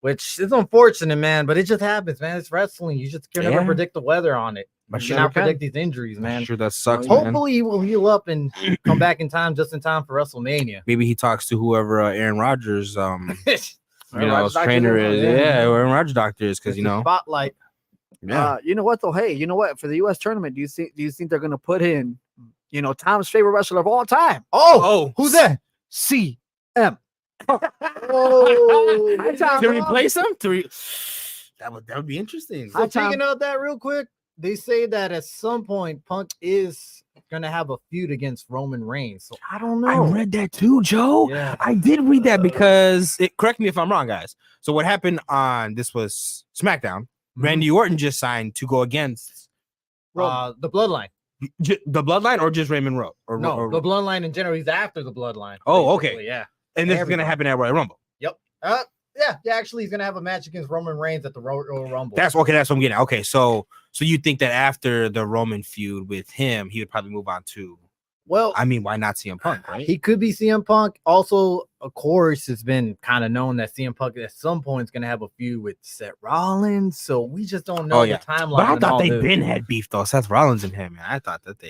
Which is unfortunate, man, but it just happens, man. It's wrestling. You just can never predict the weather on it. You cannot predict these injuries, man. Sure, that sucks. Hopefully, he will heal up and come back in time, just in time for WrestleMania. Maybe he talks to whoever Aaron Rodgers, trainer is. Yeah, Aaron Rodgers doctor is, because spotlight. Yeah. You know what though? Hey, you know what? For the U.S. tournament, do you think they're gonna put in, Tom's favorite wrestler of all time? Oh, who's that? CM. To replace him? That would be interesting. So speaking of that, real quick, they say that at some point Punk is gonna have a feud against Roman Reigns. So I don't know. I read that too, Joe. Yeah. I did read that because correct me if I'm wrong, guys. So what happened on this was SmackDown. Randy Orton just signed to go against the Bloodline. The Bloodline or just Raymond Rowe? The Bloodline in general. He's after the Bloodline. Oh, okay. Yeah. And this is gonna happen at Royal Rumble. Yep. Yeah. Actually, he's gonna have a match against Roman Reigns at the Royal Rumble. That's okay. That's what I'm getting at. Okay, so you think that after the Roman feud with him, he would probably move on to? Well, I mean, why not CM Punk? Right? He could be CM Punk. Also, of course, it's been kind of known that CM Punk at some point is gonna have a feud with Seth Rollins. So we just don't know the timeline. But I thought they been had beef though. Seth Rollins and him, man. I thought that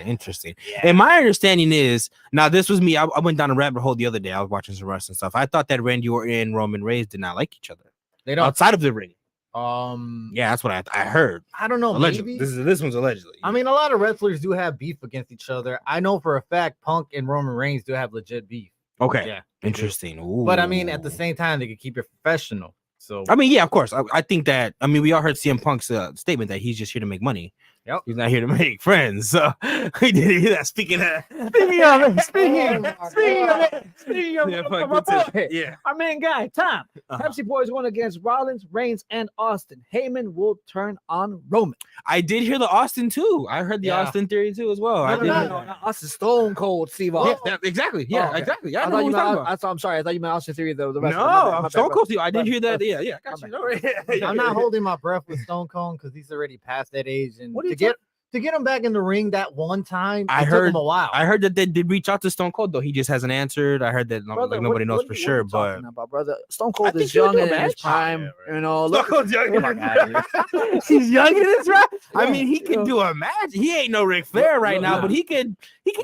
interesting. Yeah. And my understanding is now this was me. I went down a rabbit hole the other day. I was watching some wrestling stuff. I thought that Randy Orton and Roman Reigns did not like each other. They don't outside of the ring. Yeah, that's what I heard. I don't know. Allegedly. Maybe this one's allegedly. I mean, a lot of wrestlers do have beef against each other. I know for a fact Punk and Roman Reigns do have legit beef. Okay. Yeah. Interesting. Ooh. But I mean, at the same time, they could keep it professional. So I mean, yeah, of course. I think that. I mean, we all heard CM Punk's statement that he's just here to make money. Yep. He's not here to make friends. So he did hear that. Speaking of our main guy, Tom. Pepsi Boys won against Rollins, Reigns, and Austin. Heyman will turn on Roman. I did hear the Austin too. I heard the Austin theory too as well. No, Austin Stone Cold Steve Austin. Exactly. Yeah, exactly. Yeah, I'm sorry. I thought you meant Austin Theory though. No, Stone Cold Steve. I did hear that. Yeah. Got you. I'm not holding my breath with Stone Cold because he's already past that age, and to get him back in the ring that one time, took him a while. I heard that they did reach out to Stone Cold though. He just hasn't answered. I heard that nobody knows for sure. But brother, Stone Cold is young in his prime. You know, Stone Cold's young. He's young in his prime. I mean, he can do a match. He ain't no Ric Flair right now, but he can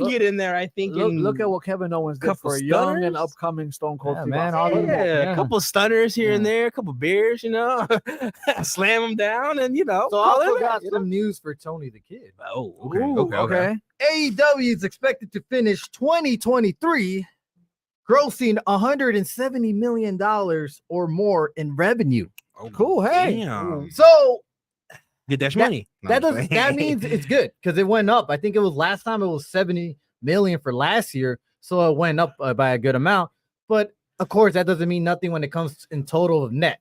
get in there. I think. Look at what Kevin Owens did for a young and upcoming Stone Cold. A couple stunners here and there, a couple beers, slam him down, and So I also got some news for Tony the Kid. Oh, okay. AEW is expected to finish 2023 grossing $170 million or more in revenue. Oh, cool. Hey. Damn. So get that money. That means it's good because it went up. I think it was last time it was 70 million for last year. So it went up by a good amount. But of course, that doesn't mean nothing when it comes in total of net.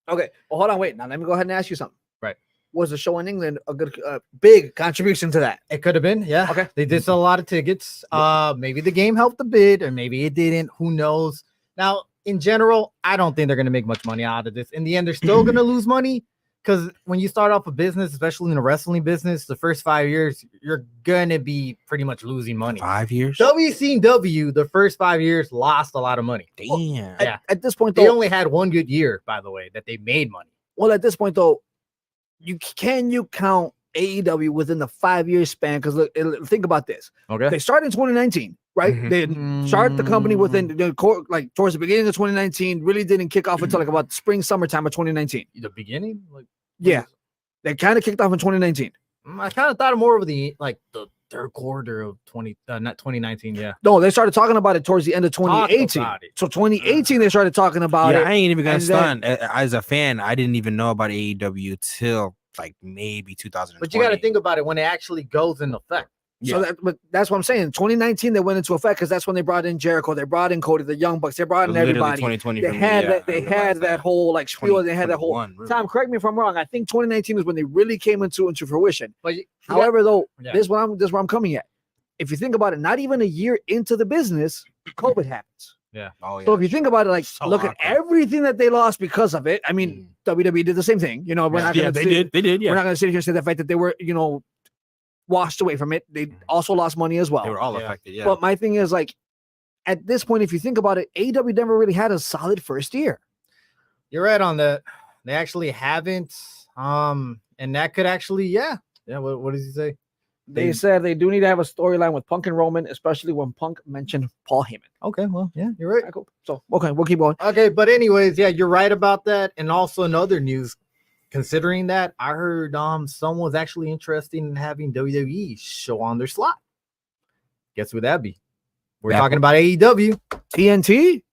Okay. Well, hold on. Wait. Now let me go ahead and ask you something. Right. Was the show in England a good, big contribution to that? It could have been, yeah. Okay. They did sell a lot of tickets. Maybe the game helped a bit, or maybe it didn't. Who knows? Now, in general, I don't think they're going to make much money out of this. In the end, they're still going to lose money because when you start off a business, especially in a wrestling business, the first 5 years, you're going to be pretty much losing money. 5 years? WCW, the first 5 years, lost a lot of money. Damn. Yeah. At this point, they only had one good year, by the way, that they made money. Well, at this point, though, you count AEW within the 5 year span? Because look, think about this. Okay. They started in 2019. right? Mhm. They started the company within like towards the beginning of 2019. Really didn't kick off until like about spring, summertime of 2019. The beginning, like Yeah, they kind of kicked off in 2019. I kind of thought more of the third quarter of not 2019. Yeah, No, they started talking about it towards the end of 2018. about it. So 2018, they started talking about it. I ain't even gonna and stunt. As a fan, I didn't even know about AEW till like maybe 2020. But you got to think about it when it actually goes in effect. So but that's what I'm saying. 2019, they went into effect because that's when they brought in Jericho, they brought in Cody, the Young Bucks, they brought in everybody. 2020 They had that whole like spiel. They had that whole. really. Tom, correct me if I'm wrong. I think 2019 is when they really came into fruition. But however, though, this is where I'm coming at. If you think about it, not even a year into the business, COVID happens. Yeah. Oh, yeah. So if you think about it, like So look awkward. at everything that they lost because of it. I mean, WWE did the same thing. You know, we're not gonna they did. Yeah, we're not going to sit here and say the fact that they were, washed away from it. They also lost money as well. they were all affected. Yeah, But my thing is, like, at this point, if you think about it, AEW never really had a solid first year. You're right on that. They actually haven't. And that could actually, yeah. What does he say? They said they do need to have a storyline with Punk and Roman, especially when Punk mentioned Paul Heyman. Okay, well, yeah, you're right. All right, cool. So, okay, we'll keep going. Okay, but anyways, yeah, you're right about that. And also in other news, considering that, I heard someone's actually interested in having WWE show on their slot. Guess who that'd be? We're talking about AEW. TNT?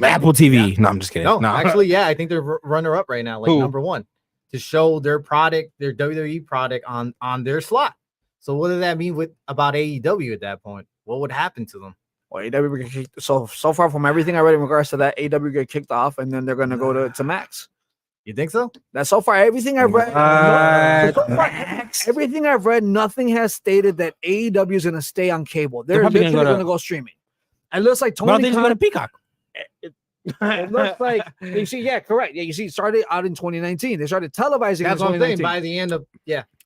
Apple TV. No, I'm just kidding. No, actually, yeah, I think they're runner up right now, like Who? number one, to show their product, their WWE product on their slot. So what does that mean about AEW at that point? What would happen to them? Well, AEW get kicked. So far from everything I read in regards to that, AEW get kicked off, and then they're going to go to Max. You think so? That's so far everything I've read. Everything I've read, nothing has stated that AEW is going to stay on cable. They're literally going to go streaming. It looks like Tony Khan going to Peacock. It looks like you see, yeah, correct. Yeah, you see, it started out in 2019. They started televising. That's in what I'm saying. 2019. By the end of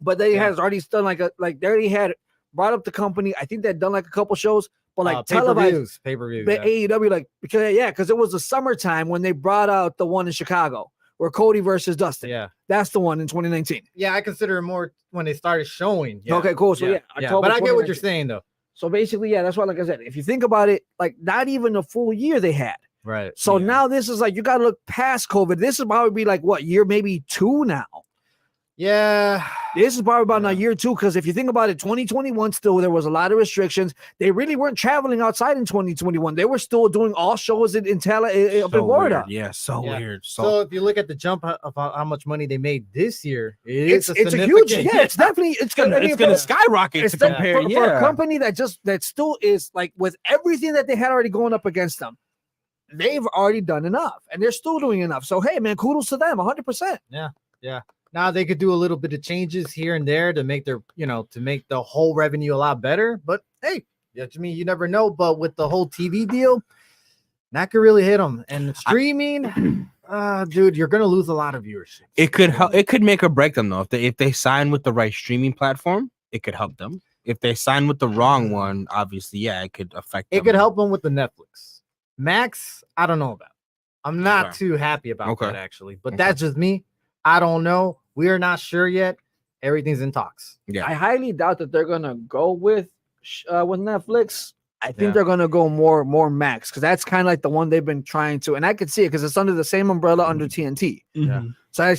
but they has already done they already had brought up the company. I think they'd done like a couple shows, but like televised pay-per-views. But AEW because it was the summertime when they brought out the one in Chicago where Cody versus Dustin. Yeah, that's the one in 2019. Yeah, I consider it more when they started showing. Yeah. Okay, cool. So but I get what you're saying though. So basically, that's why, like I said, if you think about it, like not even a full year they had. Right. So now this is like you got to look past COVID. This is probably be like what year, maybe 2 now. Yeah, this is probably about now year 2 because if you think about it, 2021 still there was a lot of restrictions. They really weren't traveling outside in 2021. They were still doing all shows in up in Florida. Weird. Yeah, so weird. So if you look at the jump of how much money they made this year, it's a huge. Yeah, it's definitely it's gonna skyrocket to compare. For a company that still is like with everything that they had already going up against them. They've already done enough and they're still doing enough. So, hey, man, kudos to them 100%. Yeah. Now they could do a little bit of changes here and there to make their, to make the whole revenue a lot better. But hey, I mean, you never know. But with the whole TV deal, that could really hit them. And streaming, dude, you're going to lose a lot of viewership. It could help. It could make or break them, though. If they sign with the right streaming platform, it could help them. If they sign with the wrong one, obviously, it could affect them. It could help them with the Netflix. Max, I don't know about. I'm not too happy about that actually, but that's just me. I don't know. We are not sure yet. Everything's in talks. Yeah, I highly doubt that they're gonna go with Netflix. I think they're gonna go more Max because that's kind of like the one they've been trying to, and I could see it because it's under the same umbrella under TNT. Yeah. So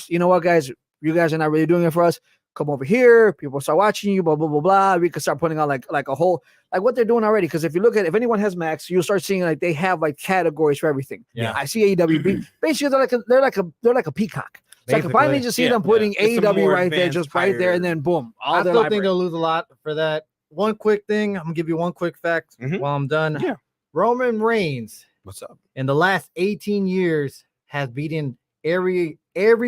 you know what, guys, you guys are not really doing it for us. Come over here, people start watching you, blah blah blah blah. We can start putting out like a whole what they're doing already. Because if you look at if anyone has Max, you'll start seeing like they have like categories for everything. Yeah, I see AEW. Basically, they're like a peacock. So I can finally just see them putting AEW right there, just right there, and then boom. I still think they'll lose a lot for that. One quick thing, I'm gonna give you one quick fact while I'm done. Yeah, Roman Reigns, what's up? In the last 18 years, has beaten every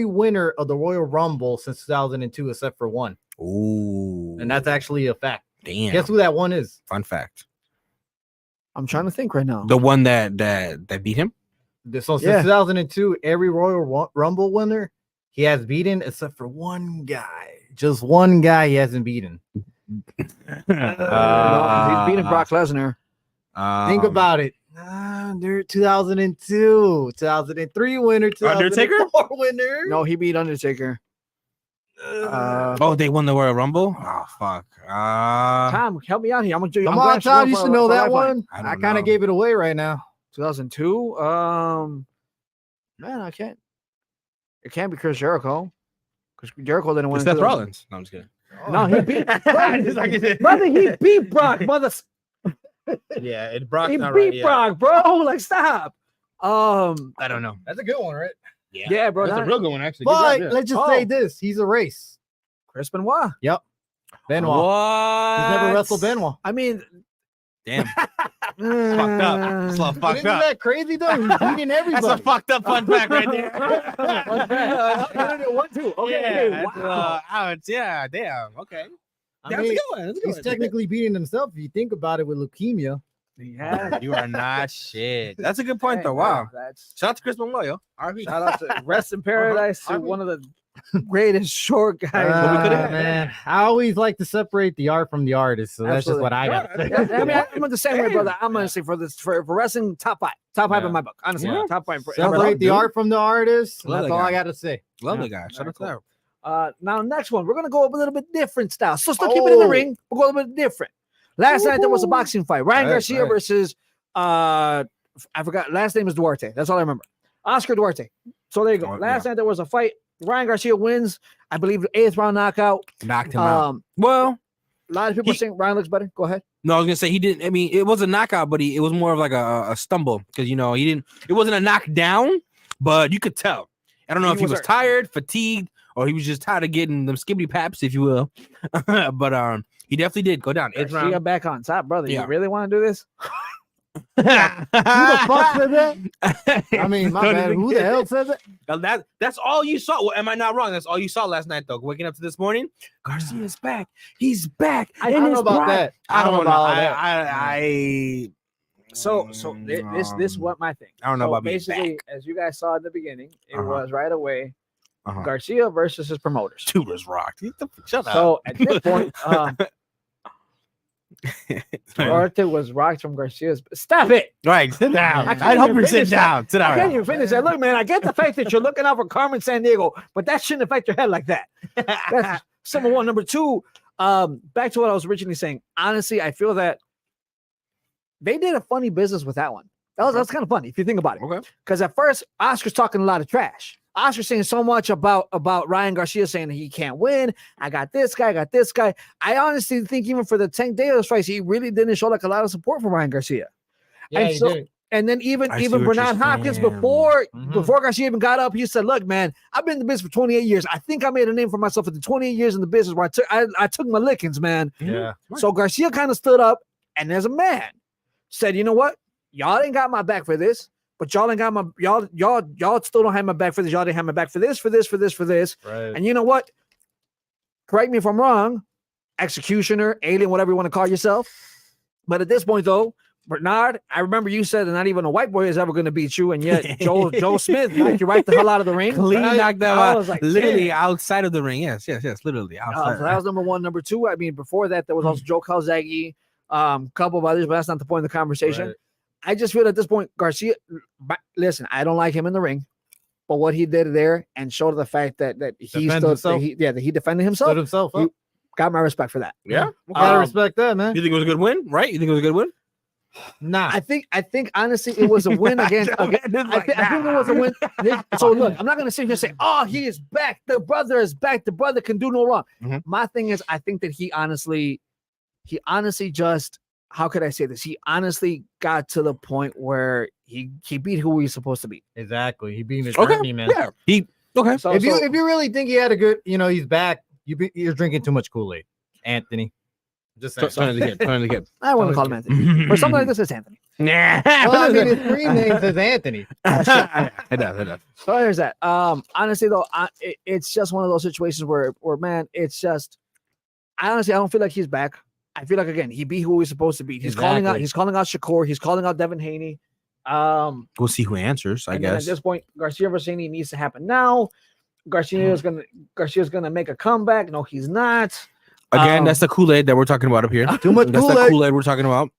winner of the Royal Rumble since 2002, except for one. Ooh, and that's actually a fact. Damn. Guess who that one is? Fun fact. I'm trying to think right now. The one that beat him. So since 2002, every Royal Rumble winner he has beaten except for one guy. Just one guy he hasn't beaten. He's beating Brock Lesnar. Think about it. They're 2002, 2003 winner, 2004 winner. No, he beat Undertaker. They won the Royal Rumble. Oh fuck. Tom, help me out here. Come on, Tom. You should know that one. I kind of gave it away right now. 2002. Man, I can't. It can't be Chris Jericho. Because Jericho didn't win. Seth Rollins. No, I'm just kidding. No, he beat. Brother, he beat Brock. Mother. Yeah, it Brock. He beat Brock, bro. Like, stop. I don't know. That's a good one, right? Yeah, bro. That's a real good one, actually. But let's just say this: he's a race. Chris Benoit. Yep. Benoit. What? He's never wrestled Benoit. I mean, damn. Fucked up. It's a little fucked Isn't up. that crazy though? He's beating everybody. That's a fucked up fun fact right there. 1-2. Okay. Yeah, Wow. yeah, damn. Okay. I That's mean, a good one. That's a good he's one. technically beating himself if you think about it with leukemia. Yeah. You are not shit. That's a good point, Hey, though. Wow. man, that's Shout out to Chris Benoit, yo. shout out to Rest in Paradise to one of the greatest short guys. we could've had. Man, I always like to separate the art from the artist, so that's just Absolutely. what I got. I mean, I'm the same way, brother. I'm gonna say for wrestling, top five in my book. Honestly, Yeah. top five. Separate the art from the artist. Love That's that all guy. I got to say. Love Yeah. the guy. Shout out to Very that. Now, next one, we're gonna go a little bit different style. So still keep it in the ring. We'll go a little bit different. Last night there was a boxing fight. Ryan Garcia versus I forgot. Last name is Duarte. That's all I remember. Oscar Duarte. So there you go. Last night there was a fight. Ryan Garcia wins. I believe the 8th round knockout. Knocked him out. Well, A lot of people are saying Ryan looks better. Go ahead. no, I was gonna say he didn't. I mean, it was a knockout, but it was more of like a stumble because he didn't. It wasn't a knockdown, but you could tell. I don't know if he was hurt. tired, fatigued, or he was just tired of getting them skibbity paps, if you will. But he definitely did go down. 8th Garcia round. back on top, brother. Yeah. You really want to do this? Who the fuck said that? I mean, my bad. Who the hell said that? Now that's all you saw. Well, am I not wrong? That's all you saw last night, though. Waking up to this morning, Garcia's back. He's back. I don't know about that. I don't know about that. So this what my thing. I don't know So about being basically, as you guys saw in the beginning, it Uh-huh. was right away Uh-huh. Garcia versus his promoters. Dude was rocked. Shut up. So at this point, Duarte was rocked from Garcia's. Stop it! Right, sit down. I can't I hope even you sit finish that. down. Sit I can't down. even finish that. Look, man, I get the fact that you're looking out for Carmen San Diego, but that shouldn't affect your head like that. That's number one. Number two, back to what I was originally saying. Honestly, I feel that they did a funny business with that one. That's kind of funny if you think about it. Okay. Because at first, Oscar's talking a lot of trash. Oscar's saying so much about Ryan Garcia saying that he can't win. I got this guy. I honestly think even for the Tank Davis fights, he really didn't show like a lot of support for Ryan Garcia. Yeah, And he so- did. And then even I see what Bernard you're Hopkins saying. before Mhm. Garcia even got up, he said, "Look, man, I've been in the business for 28 years. I think I made a name for myself in the 28 years in the business where I took my lickings, man." Yeah. So Garcia kind of stood up and as a man said, "You know what? Y'all ain't got my back for this, but y'all ain't got my y'all still don't have my back for this. Y'all didn't have my back for this. Right. And you know what? Correct me if I'm wrong, executioner, alien, whatever you want to call yourself. But at this point, though, Bernard, I remember you said that not even a white boy is ever going to beat you, and yet Joe Smith knocked you right the hell out of the ring. Clean knocked them I out. was like, Literally damn. outside of the ring. Yes, literally outside. So that was number one. Number two, I mean, before that, there was also Joe Calzaghe, couple of others, but that's not the point of the conversation. Right. I just feel at this point, Garcia, listen, I don't like him in the ring, but what he did there and showed the fact that he Defend stood, himself. that he defended himself, Stood himself up. got my respect for that. Yeah. Gotta respect that, man. You think it was a good win, right? You think it was a good win? Nah. I think honestly, it was a win against. I think it was a win. So look, I'm not gonna sit here and say, "Oh, he is back. The brother is back. The brother can do no wrong." Mhm. My thing is, I think that he honestly just, how could I say this? He honestly got to the point where he beat who he's supposed to beat. Exactly. He being a Okay. journey, man. Yeah. Okay. So If you really think he had a good, he's back, you're drinking too much Kool-Aid, Anthony. Just saying. Turn the kid. I wouldn't call him Anthony. For something like this, it's Anthony. Nah. Well, I mean, his screen name says Anthony. It does. So there's that. Honestly though, it's just one of those situations where man, it's just. I don't feel like he's back. I feel like again he beat who he's supposed to beat. He's calling out Shakur. He's calling out Devin Haney. We'll see who answers, I and then guess. at this point, Garcia versus Haney needs to happen now. Garcia's gonna make a comeback. No, he's not. Again, that's the Kool-Aid that we're talking about up here. Too much That's the Kool-Aid. Kool-Aid we're talking about.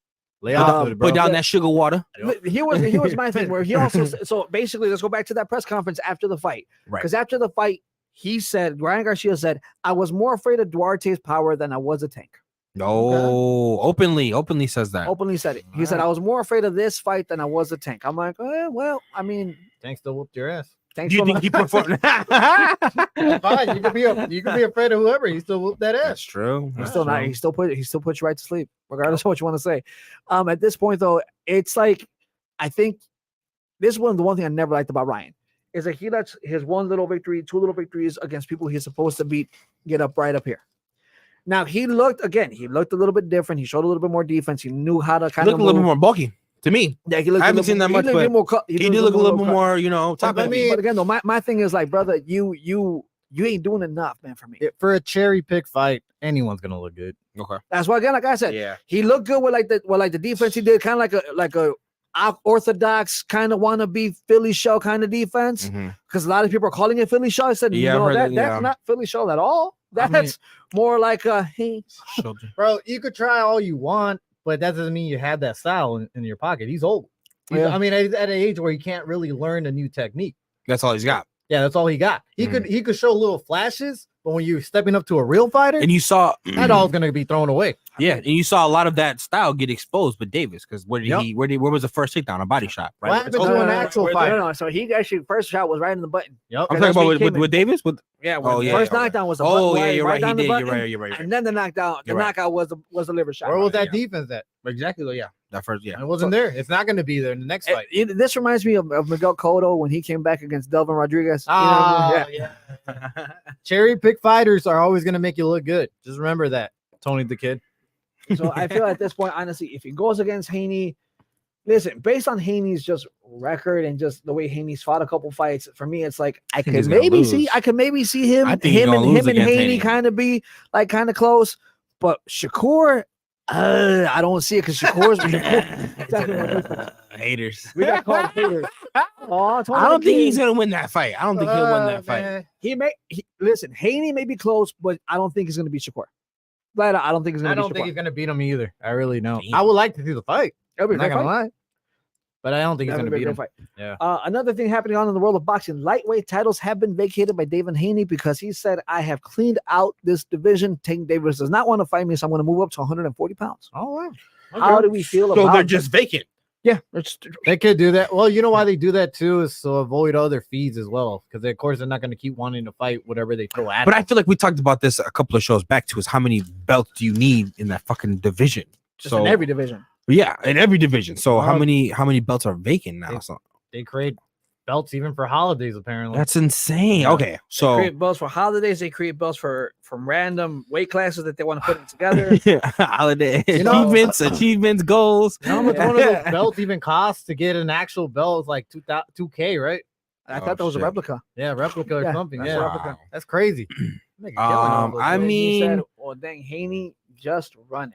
Lay off of it, bro. Put down that sugar water. He was my thing where he also so basically let's go back to that press conference after the fight Right. because after the fight he said, Ryan Garcia said, I was more afraid of Duarte's power than I was of Tank. No, openly says that. Openly said it. He said, I was more afraid of this fight than I was of Tank. I'm like, well, I mean, Tank still whooped your ass. Tank's Do you think he performed? Fine, you can be afraid of whoever. He still whooped that ass. That's true. He's still not. He still puts you right to sleep, regardless of what you want to say. At this point, though, it's like I think this is the one thing I never liked about Ryan is that he lets his one little victory, two little victories against people he's supposed to beat get up right up here. Now he looked a little bit different. He showed a little bit more defense. He knew how to kind of look a little bit more bulky to me. Yeah, he looked. I haven't seen that much, but he did look a little bit more, top of me. But again, though, my thing is like, brother, you ain't doing enough, man, for me. For a cherry pick fight, anyone's gonna look good. Okay. That's why, again, like I said, yeah, he looked good with the defense he did, kind of like a orthodox kind of wannabe Philly show kind of defense. Because a lot of people are calling it Philly show. I said, that's not Philly show at all. That's more like hey, bro. You could try all you want, but that doesn't mean you have that style in your pocket. He's old. I mean, he's at an age where he can't really learn a new technique. That's all he's got. Yeah, that's all he got. He could show little flashes, but when you're stepping up to a real fighter, and you saw that all's gonna be thrown away. Yeah, and you saw a lot of that style get exposed with Davis because where was the first takedown? A body shot, right? What happened to an actual fight? No. So he actually first shot was right in the button. Yep. I'm talking about with Davis. First knockdown was you're right. You're right. And then the knockout was the liver shot. Where was that defense at? Exactly. Yeah. That first. Yeah. It wasn't there. It's not going to be there in the next fight. This reminds me of Miguel Cotto when he came back against Delvin Rodriguez. Yeah. Cherry pick fighters are always going to make you look good. Just remember that, Tony the Kid. So I feel at this point, honestly, if he goes against Haney, listen, based on Haney's just record and just the way Haney's fought a couple fights, for me, it's like I could maybe see him and Haney kind of be like kind of close, but Shakur, I don't see it because Shakur's haters. We got called haters. I don't think he's gonna win that fight. I don't think he'll win that fight. Listen, Haney may be close, but I don't think he's gonna be Shakur. I don't think he's gonna beat him either. I really don't. I would like to see the fight. I'm not gonna lie, but I don't think he's gonna beat him. Fight. Yeah. Another thing happening on in the world of boxing: lightweight titles have been vacated by David Haney because he said, "I have cleaned out this division. Tank Davis does not want to fight me, so I'm going to move up to 140 pounds." Oh wow. Okay. How do we feel about? So they're just vacant. Yeah, they could do that. Well, you know why they do that too is to avoid other fees as well. Because of course they're not going to keep wanting to fight whatever they throw at. But I feel like we talked about this a couple of shows back to is how many belts do you need in that fucking division? Just in every division. Yeah, in every division. So how many belts are vacant now? They create belts even for holidays. Apparently, that's insane. Yeah. Okay, so they create belts for holidays. They create belts from random weight classes that they want to put it together. Holiday achievements, goals. You know how much one of those belts even costs to get an actual belt? It's like $2K, right? I thought that was a replica. Yeah, replica or something. That's replica. That's crazy. I mean, said, "Oh dang, Haney just running."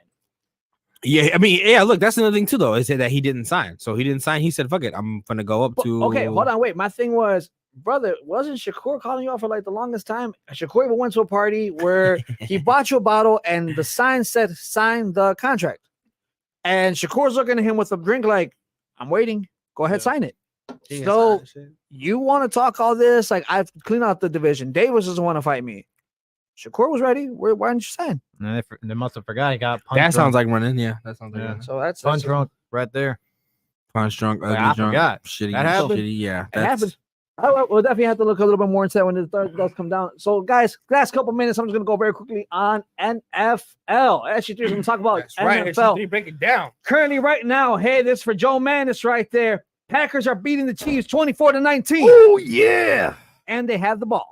Yeah, I mean, yeah. Look, that's another thing too, though. Is that he didn't sign, so he didn't sign. He said, "Fuck it, I'm gonna go up to." Okay, hold on, wait. My thing was, brother, wasn't Shakur calling you out for like the longest time? Shakur even went to a party where he bought you a bottle and the sign said, "Sign the contract," and Shakur's looking at him with a drink like, "I'm waiting. Go ahead, sign it." So you want to talk all this? Like I've cleaned out the division. Davis doesn't want to fight me. Shakur was ready. Why didn't you sign? They must have forgot. He got punched. That sounds like running. Yeah, that sounds like running. So that's punch drunk right there. Punch drunk. Ugly I drunk. Forgot. Shitty. That happened. Shitty, yeah, it happened. We'll definitely have to look a little bit more into that when the third does come down. So, guys, last couple minutes, I'm just gonna go very quickly on NFL. SG3 is gonna talk about That's NFL. Right, break it down. Currently, right now, hey, this for Joe Manis right there. Packers are beating the Chiefs 24-19. Oh yeah, and they have the ball.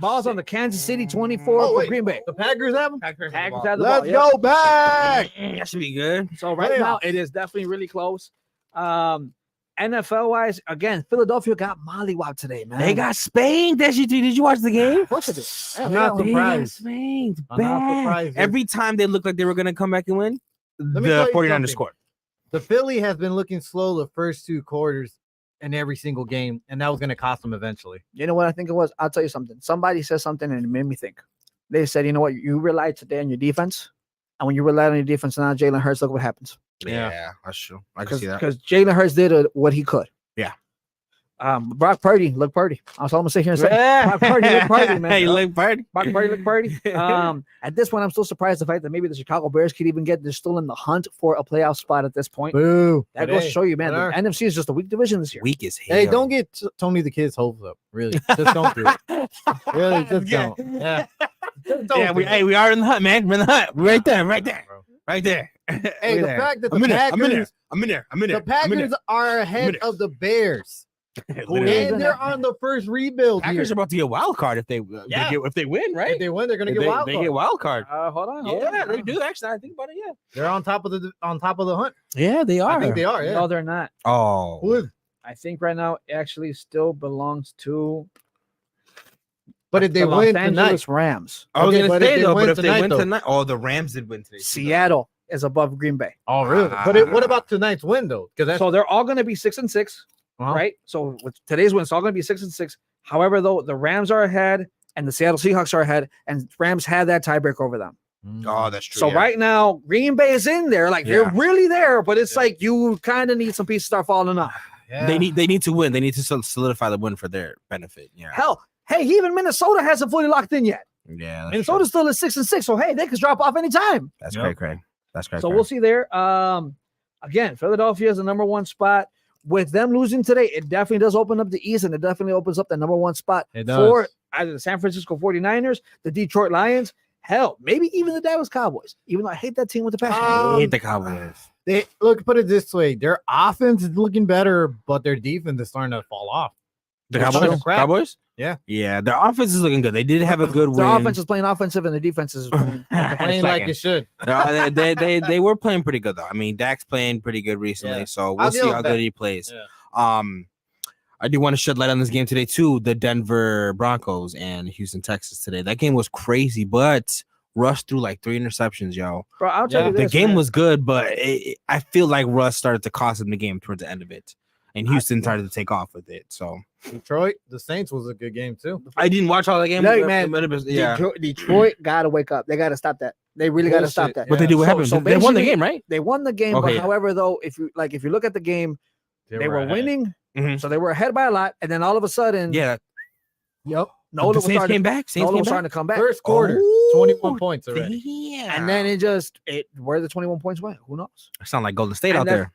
Ball's on the Kansas City 24 for Green Bay. The Packers have them. Packers have the ball. Let's go back. That should be good. So right now it is definitely really close. NFL wise, again, Philadelphia got mollywopped today, man. They got spanked. Did you watch the game? Of course it did. I'm not surprised. Every time they looked like they were gonna come back and win, the 49ers scored. The Philly has been looking slow the first two quarters in every single game, and that was going to cost them eventually. You know what I think it was? I'll tell you something. Somebody said something, and it made me think. They said, you know what? You relied today on your defense, and when you rely on your defense, now Jalen Hurts, look what happens. Yeah, that's true. I can see that. Because Jalen Hurts did what he could. Yeah. Brock Purdy, look Purdy. That's all I'm gonna say here in a second. Brock Purdy, look Purdy, man. Hey, look Purdy. Brock Purdy, look Purdy. At this point, I'm still surprised the fact that maybe the Chicago Bears could even get. They're still in the hunt for a playoff spot at this point. Boo. That goes to show you, man. The NFC is just a weak division this year. Weak as hell. Hey, don't get Tony the Kid's hopes up. Really, just don't do it. Really, just don't. Yeah. Yeah, we are in the hunt, man. We're in the hunt. We're right there, right there, right there. Hey, the fact that the I'm in Packers, there. the Packers are ahead of the Bears, and they're on the first rebuild. Packers are about to get a wild card if they win, right? If they win, they're gonna get wild card. They get wild card. Hold on. They do actually. I think about it. Yeah, they're on top of the hunt. Yeah, they are. I think they are. Yeah. No, they're not. Oh, Who is? I think right now it actually still belongs to. But if they the win Los Angeles tonight, Rams, I was Okay, gonna but say if they though, win but if they tonight, win though- tonight, the Rams did win today. Seattle is above Green Bay. oh really? But what about tonight's win though? Because that's So they're all going to be 6-6, right? So with today's win, it's all going to be 6-6. However, though, the Rams are ahead and the Seattle Seahawks are ahead, and Rams had that tiebreaker over them. Oh, that's true. So right now, Green Bay is in there, like they're really there, but it's like you kind of need some pieces to start falling off. Yeah. They need to win. They need to solidify the win for their benefit. Yeah. Hell, hey, even Minnesota hasn't fully locked in yet. Yeah. Minnesota's still at 6-6, so hey, they could drop off anytime. That's great, Craig. That's great. So we'll see there. Again, Philadelphia is the number one spot. With them losing today, it definitely does open up the East, and it definitely opens up the number one spot for either the San Francisco 49ers, the Detroit Lions, hell, maybe even the Dallas Cowboys. Even though I hate that team with the passion. I hate the Cowboys. They look. Put it this way: their offense is looking better, but their defense is starting to fall off. The They're Cowboys? crap. Cowboys? Yeah. Yeah. Their offense is looking good. They did have a good win. Their offense is playing offensive, and the defense is Playing like it should. They were playing pretty good though. I mean, Dak's playing pretty good recently, so we'll see how good he plays. Yeah. I do want to shed light on this game today too. The Denver Broncos and Houston Texans today. That game was crazy, but Russ threw like 3 interceptions, yo. Bro, I'll tell you this, the game man. was good, but I feel like Russ started to cost him the game towards the end of it, and Houston started to take off with it. So Detroit, the Saints was a good game too. I didn't watch all the game. Look, man, yeah. Detroit got to wake up. They got to stop that. They really got to stop that. But they do what happened. So They won the basically, game, right? They won the game, Okay, but however, though, if you look at the game, they were ahead. winning, Mhm. so they were ahead by a lot, and then all of a sudden, Yeah. Yep. Nola the was Saints starting, came back. Saints Nola came was back. starting to come back. First quarter, Oh, 21 points already. Damn. And then where the 21 points went? Who knows? I sound like Golden State out And there.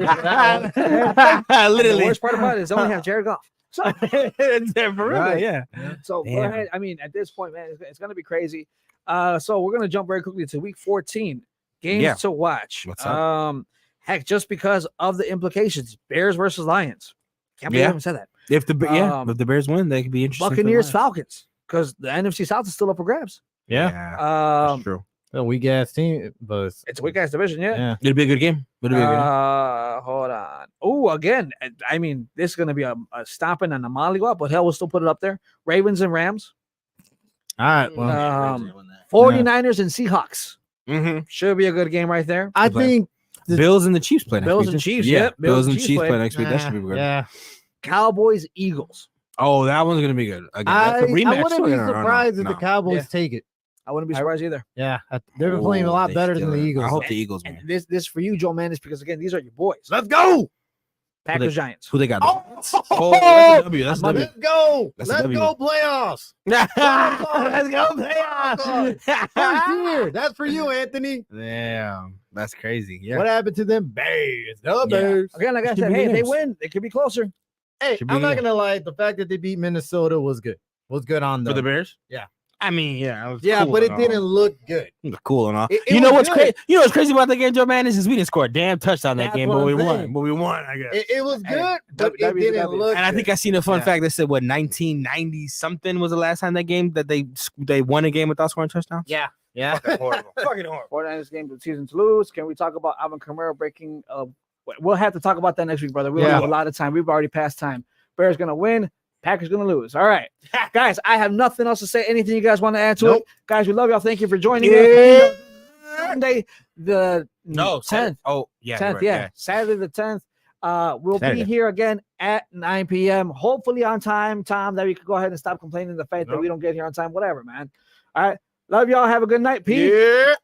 The Literally. worst part about it is they only have Jared Goff. So, For real, Right. yeah. so go Damn. ahead. I mean, at this point, man, it's going to be crazy. So we're going to jump very quickly to week 14. Games to watch. What's up? Heck, just because of the implications. Bears versus Lions. Can't believe I haven't said that. If the Bears win, they could be interesting. for the Buccaneers, Lions. Falcons. Because the NFC South is still up for grabs. Yeah. That's true. A weak ass team, but It's a weak ass division, yeah. It'll be a good game. Hold on. Oh, again, I mean, this is going to be a stomping and a mollywop, but hell, we'll still put it up there. Ravens and Rams. all right. Well, 49ers and Seahawks. Mm-hmm. Should be a good game right there. I think Bills and the Chiefs play next Bills week. and Chiefs, Yeah. yep. Bills and Chiefs play next week. That Nah, should be good. Yeah. Cowboys, Eagles. Oh, that one's gonna be good. Again, I that's a rematch. wouldn't be No, no, no, surprised if no. the Cowboys Yeah. take it. I wouldn't be surprised either. Yeah. They've been playing a lot They better than the still- Eagles. I hope the Eagles win. And this for you, Joe Manis, because again, these are your boys. Let's go. Packers, Giants. Who they got? Oh, That's a W. That's a W. let's go. That's a Let's W. go playoffs. Let's go First playoffs. year. That's for you, Anthony. Damn, that's crazy. Yeah. What happened to them Bears? The Yeah. Bears. Again, like I Should said, be hey, if they games. win, it could be closer. Hey, Should be I'm not good. gonna lie. The fact that they beat Minnesota was good. Was good on them. For the Bears? Yeah. I mean, yeah. It was Yeah, cool but it and all. didn't look good. It was cool and all. It You know was what's good. crazy? You know what's crazy about the game, Joe Man, is we didn't score a damn touchdown that That's game, what but we I'm won. saying. But we won, I guess. It was Hey, good, but it W- didn't W. look. And I think I seen a fun Yeah. fact that said what 1990 something was the last time that game that they won a game without scoring touchdowns. Yeah. Yeah. Horrible. Fucking horrible. 49ers game of the season to lose. Can we talk about Alvin Kamara breaking? We'll have to talk about that next week, brother. We don't Yeah. have a lot of time. We've already passed time. Bears gonna win. Packers gonna lose. All right, guys. I have nothing else to say. Anything you guys want to add to it, guys? We love y'all. Thank you for joining us. Sunday, the 10th. Oh, yeah. 10th, right, yeah. Saturday the 10th. We'll Saturday. be here again at 9 p.m. Hopefully on time, Tom, that we could go ahead and stop complaining the fact that we don't get here on time. Whatever, man. All right. Love y'all. Have a good night. Peace. Yeah.